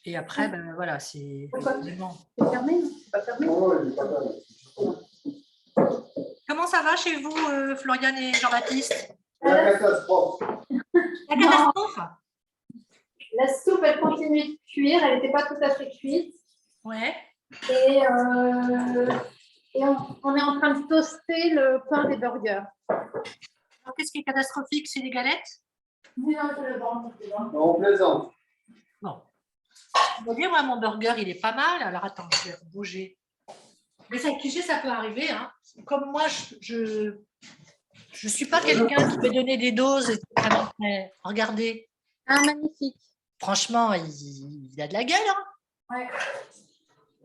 Speaker 1: Et après, ben voilà, c'est vraiment...
Speaker 2: C'est fermé, non? C'est pas fermé?
Speaker 3: Non, il est pas mal.
Speaker 1: Comment ça va chez vous, Floriane et Jean-Baptiste?
Speaker 3: La catastrophe.
Speaker 1: La catastrophe?
Speaker 2: La soupe, elle continue de cuire. Elle n'était pas tout à fait cuite.
Speaker 1: Ouais.
Speaker 2: Et on est en train de toaster le pain des burgers.
Speaker 1: Alors, qu'est-ce qui est catastrophique? C'est les galettes?
Speaker 2: Oui, non, je le vends.
Speaker 3: On plaisante.
Speaker 1: Bon. Vous voyez, moi, mon burger, il est pas mal. Alors, attends, je vais bouger. Mais ça, cliché, ça peut arriver. Hein. Comme moi, je ne suis pas quelqu'un qui peut donner des doses. Etc. Mais regardez.
Speaker 2: Ah, magnifique.
Speaker 1: Franchement, il a de la gueule. Hein.
Speaker 2: Ouais.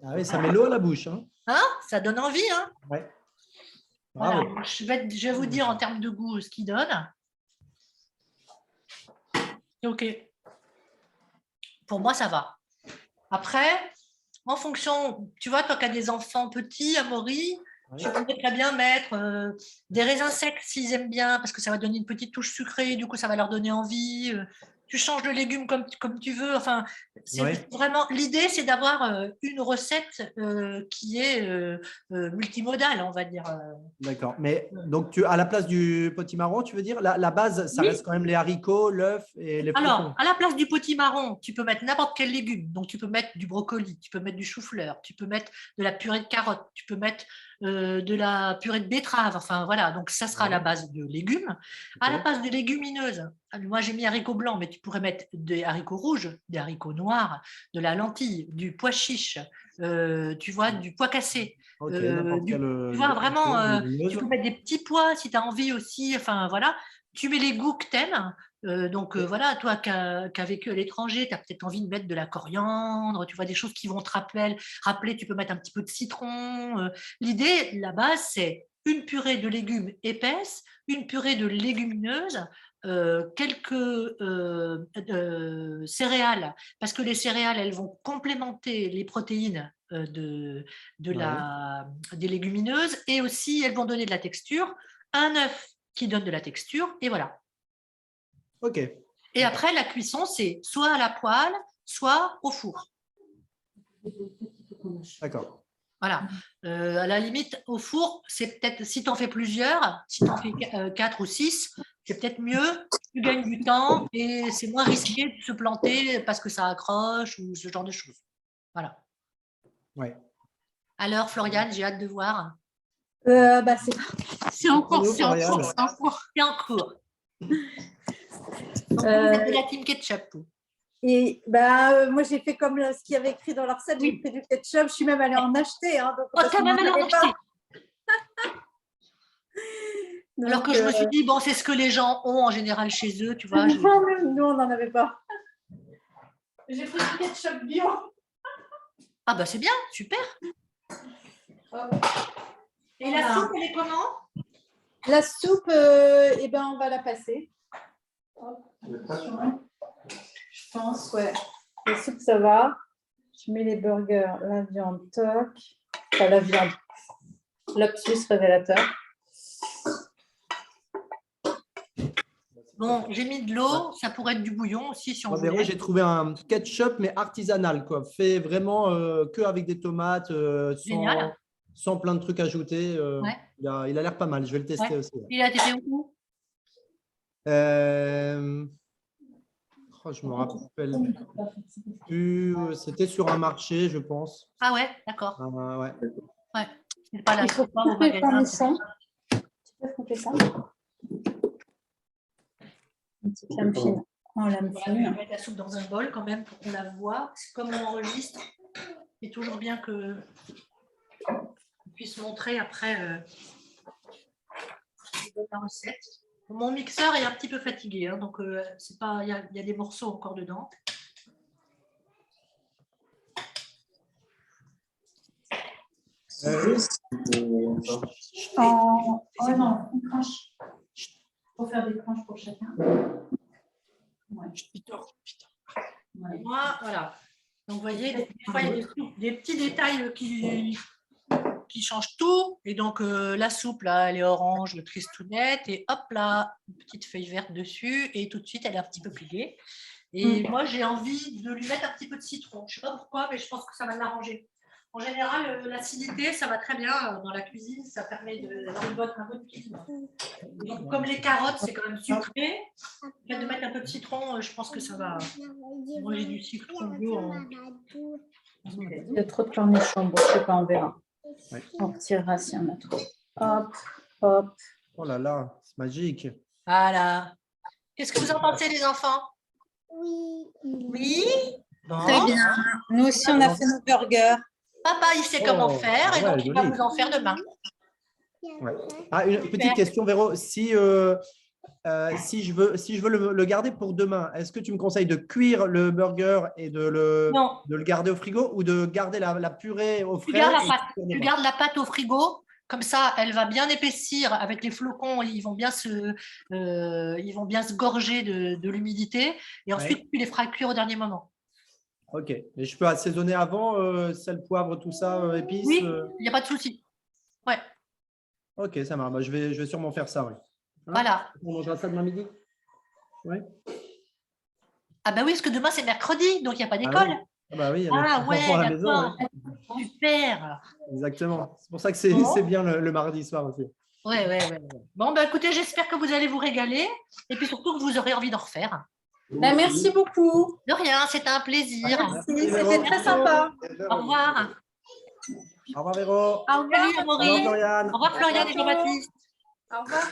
Speaker 4: Ah oui, ça met l'eau à la bouche. Hein.
Speaker 1: Hein, ça donne envie. Hein.
Speaker 4: Ouais.
Speaker 1: Voilà.
Speaker 4: Bravo.
Speaker 1: Je vais vous dire en termes de goût ce qu'il donne. OK. Pour moi, ça va. Après, en fonction, tu vois, toi qui as des enfants petits, Amaury, tu pourrais très bien mettre des raisins secs s'ils aiment bien, parce que ça va donner une petite touche sucrée, du coup, ça va leur donner envie. Tu changes de légumes comme tu veux. Enfin, c'est vraiment l'idée, c'est d'avoir une recette qui est multimodale, on va dire.
Speaker 4: D'accord. Mais donc, à la place du potimarron, tu veux dire, la base, ça
Speaker 1: Oui.
Speaker 4: reste quand même les haricots, l'œuf et les
Speaker 1: Alors,
Speaker 4: potimarrons.
Speaker 1: à la place du potimarron, tu peux mettre n'importe quel légume. Donc, tu peux mettre du brocoli, tu peux mettre du chou-fleur, tu peux mettre de la purée de carottes, tu peux mettre de la purée de betterave. Enfin, voilà. Donc, ça sera à la base de légumes. À la place des légumineuses, moi, j'ai mis haricots blancs, mais tu pourrais mettre des haricots rouges, des haricots noirs, de la lentille, du pois chiche, tu vois, du pois cassé.
Speaker 4: Ok, n'importe quel.
Speaker 1: Tu vois, vraiment,
Speaker 4: légumineuse.
Speaker 1: tu peux mettre des petits pois si tu as envie aussi. Enfin, voilà. Tu mets les goûts que tu aimes. Voilà, toi qui as vécu à l'étranger, tu as peut-être envie de mettre de la coriandre, tu vois, des choses qui vont te rappeler, tu peux mettre un petit peu de citron. L'idée, la base, c'est une purée de légumes épaisse, une purée de légumineuses, quelques céréales, parce que les céréales, elles vont complémenter les protéines des légumineuses, et aussi, elles vont donner de la texture. Un œuf qui donne de la texture, et voilà.
Speaker 4: Ok.
Speaker 1: Et après, la cuisson, c'est soit à la poêle, soit au four.
Speaker 4: D'accord.
Speaker 1: Voilà. À la limite, au four, c'est peut-être, si tu en fais plusieurs, si tu en fais 4 ou 6, c'est peut-être mieux, tu gagnes du temps et c'est moins risqué de se planter parce que ça accroche ou ce genre de choses. Voilà.
Speaker 4: Ouais.
Speaker 1: Alors, Floriane, j'ai hâte de voir.
Speaker 2: C'est en cours,
Speaker 4: c'est en cours.
Speaker 1: C'est en cours. Donc, vous êtes de la team ketchup, vous.
Speaker 2: Et moi, j'ai fait comme ce qu'il y avait écrit dans leur recette, j'ai pris du ketchup. Je suis même allée en acheter. Hein, donc,
Speaker 1: Oh,
Speaker 2: parce
Speaker 1: t'as
Speaker 2: qu'on
Speaker 1: même
Speaker 2: n'en
Speaker 1: allé en
Speaker 2: avait pas.
Speaker 1: acheter. Alors
Speaker 2: Donc,
Speaker 1: que je me suis dit, bon, c'est ce que les gens ont en général chez eux, tu vois.
Speaker 2: nous, on n'en avait pas. J'ai pris du ketchup bio.
Speaker 1: Ah bah c'est bien, super. Et la
Speaker 2: Voilà.
Speaker 1: soupe, elle est comment?
Speaker 2: La soupe, on va la passer. Je pense, ouais. La soupe, ça va. Je mets les burgers, la viande, toc. Enfin, la viande. Lapsus révélateur.
Speaker 1: Bon, j'ai mis de l'eau, ça pourrait être du bouillon aussi si on
Speaker 4: Moi, Véro,
Speaker 1: voulait.
Speaker 4: j'ai trouvé un ketchup, mais artisanal, quoi. Fait vraiment que avec des tomates,
Speaker 1: Génial.
Speaker 4: sans plein de trucs ajoutés.
Speaker 1: Ouais.
Speaker 4: Il a l'air pas mal. Je vais le tester
Speaker 1: Ouais.
Speaker 4: aussi. Ouais.
Speaker 1: Il a été fait où?
Speaker 4: Je me rappelle plus. C'était sur un marché, je pense.
Speaker 1: Ah ouais, d'accord.
Speaker 4: Ouais.
Speaker 1: Ouais. C'est pas la
Speaker 2: Il faut
Speaker 1: soupe, pas au
Speaker 2: couper le
Speaker 1: magasin.
Speaker 2: cornichon. Tu peux couper ça? Une petite lame fine. En lame
Speaker 1: Voilà, je vais
Speaker 2: fine.
Speaker 1: mettre la soupe dans un bol quand même pour qu'on la voit. Comme on enregistre, c'est toujours bien que on puisse montrer après la recette. Mon mixeur est un petit peu fatigué, hein, donc c'est pas, il y a des morceaux encore dedans.
Speaker 2: Ouais, non, une tranche. Pour faire des tranches pour chacun. Ouais.
Speaker 1: Moi, voilà. Donc, vous voyez, des fois, il y a des petits détails qui changent tout. Et donc, la soupe, là, elle est orange, tristounette. Et hop là, une petite feuille verte dessus. Et tout de suite, elle est un petit peu pliée. Et moi, j'ai envie de lui mettre un petit peu de citron. Je ne sais pas pourquoi, mais je pense que ça va l'arranger. En général, l'acidité, ça va très bien dans la cuisine. Ça permet d'avoir un bon équilibre. Donc, comme les carottes, c'est quand même sucré, le fait de mettre un peu de citron, je pense que ça va. Moi, j'ai du citron bio.
Speaker 2: Il y a trop de cornichons. Bon, je sais pas, on verra.
Speaker 4: Ouais.
Speaker 2: On retirera si on a trop. Hop, hop.
Speaker 4: Oh là là, c'est magique.
Speaker 1: Voilà. Qu'est-ce que vous en pensez, les enfants?
Speaker 5: Oui.
Speaker 1: Oui. Bon.
Speaker 2: Très bien. Nous aussi, on a fait nos burgers.
Speaker 1: Papa, il sait comment faire et
Speaker 4: ouais,
Speaker 1: donc il va
Speaker 4: joli.
Speaker 1: vous en faire demain.
Speaker 4: Ouais. Ah, une petite question, Véro. Si je veux le garder pour demain, est-ce que tu me conseilles de cuire le burger et de le garder au frigo ou de garder la purée au frais?
Speaker 1: Tu gardes la pâte au frigo. Comme ça, elle va bien épaissir avec les flocons. Ils vont bien se gorger de l'humidité. Et ensuite, tu les feras cuire au dernier moment.
Speaker 4: Ok. Et je peux assaisonner avant, sel, poivre, tout ça, épices?
Speaker 1: Oui, il n'y a pas de souci. Ouais.
Speaker 4: Ok, ça marche. Bah, je vais sûrement faire ça. Ouais. Hein,
Speaker 1: Voilà.
Speaker 4: on mangera ça demain midi? Ouais.
Speaker 1: Ah bah oui, parce que demain, c'est mercredi, donc il n'y a pas d'école.
Speaker 4: Oui. Ah bah oui, il y a
Speaker 1: Ah
Speaker 4: les
Speaker 1: ouais,
Speaker 4: enfants à la maison.
Speaker 1: d'accord.
Speaker 4: Ouais.
Speaker 1: Super.
Speaker 4: Exactement. C'est pour ça que c'est
Speaker 1: Bon.
Speaker 4: bien le mardi soir aussi.
Speaker 1: Ouais. Bon, bah écoutez, j'espère que vous allez vous régaler et puis surtout que vous aurez envie d'en refaire.
Speaker 2: Merci beaucoup.
Speaker 1: De rien, c'était un plaisir.
Speaker 2: Merci, c'était très sympa.
Speaker 1: Au revoir.
Speaker 4: Au revoir, Véro.
Speaker 2: Au revoir.
Speaker 1: Salut,
Speaker 4: Au revoir,
Speaker 1: Amaury.
Speaker 4: Floriane.
Speaker 1: Au revoir, Floriane et Jean-Baptiste.
Speaker 2: Au revoir.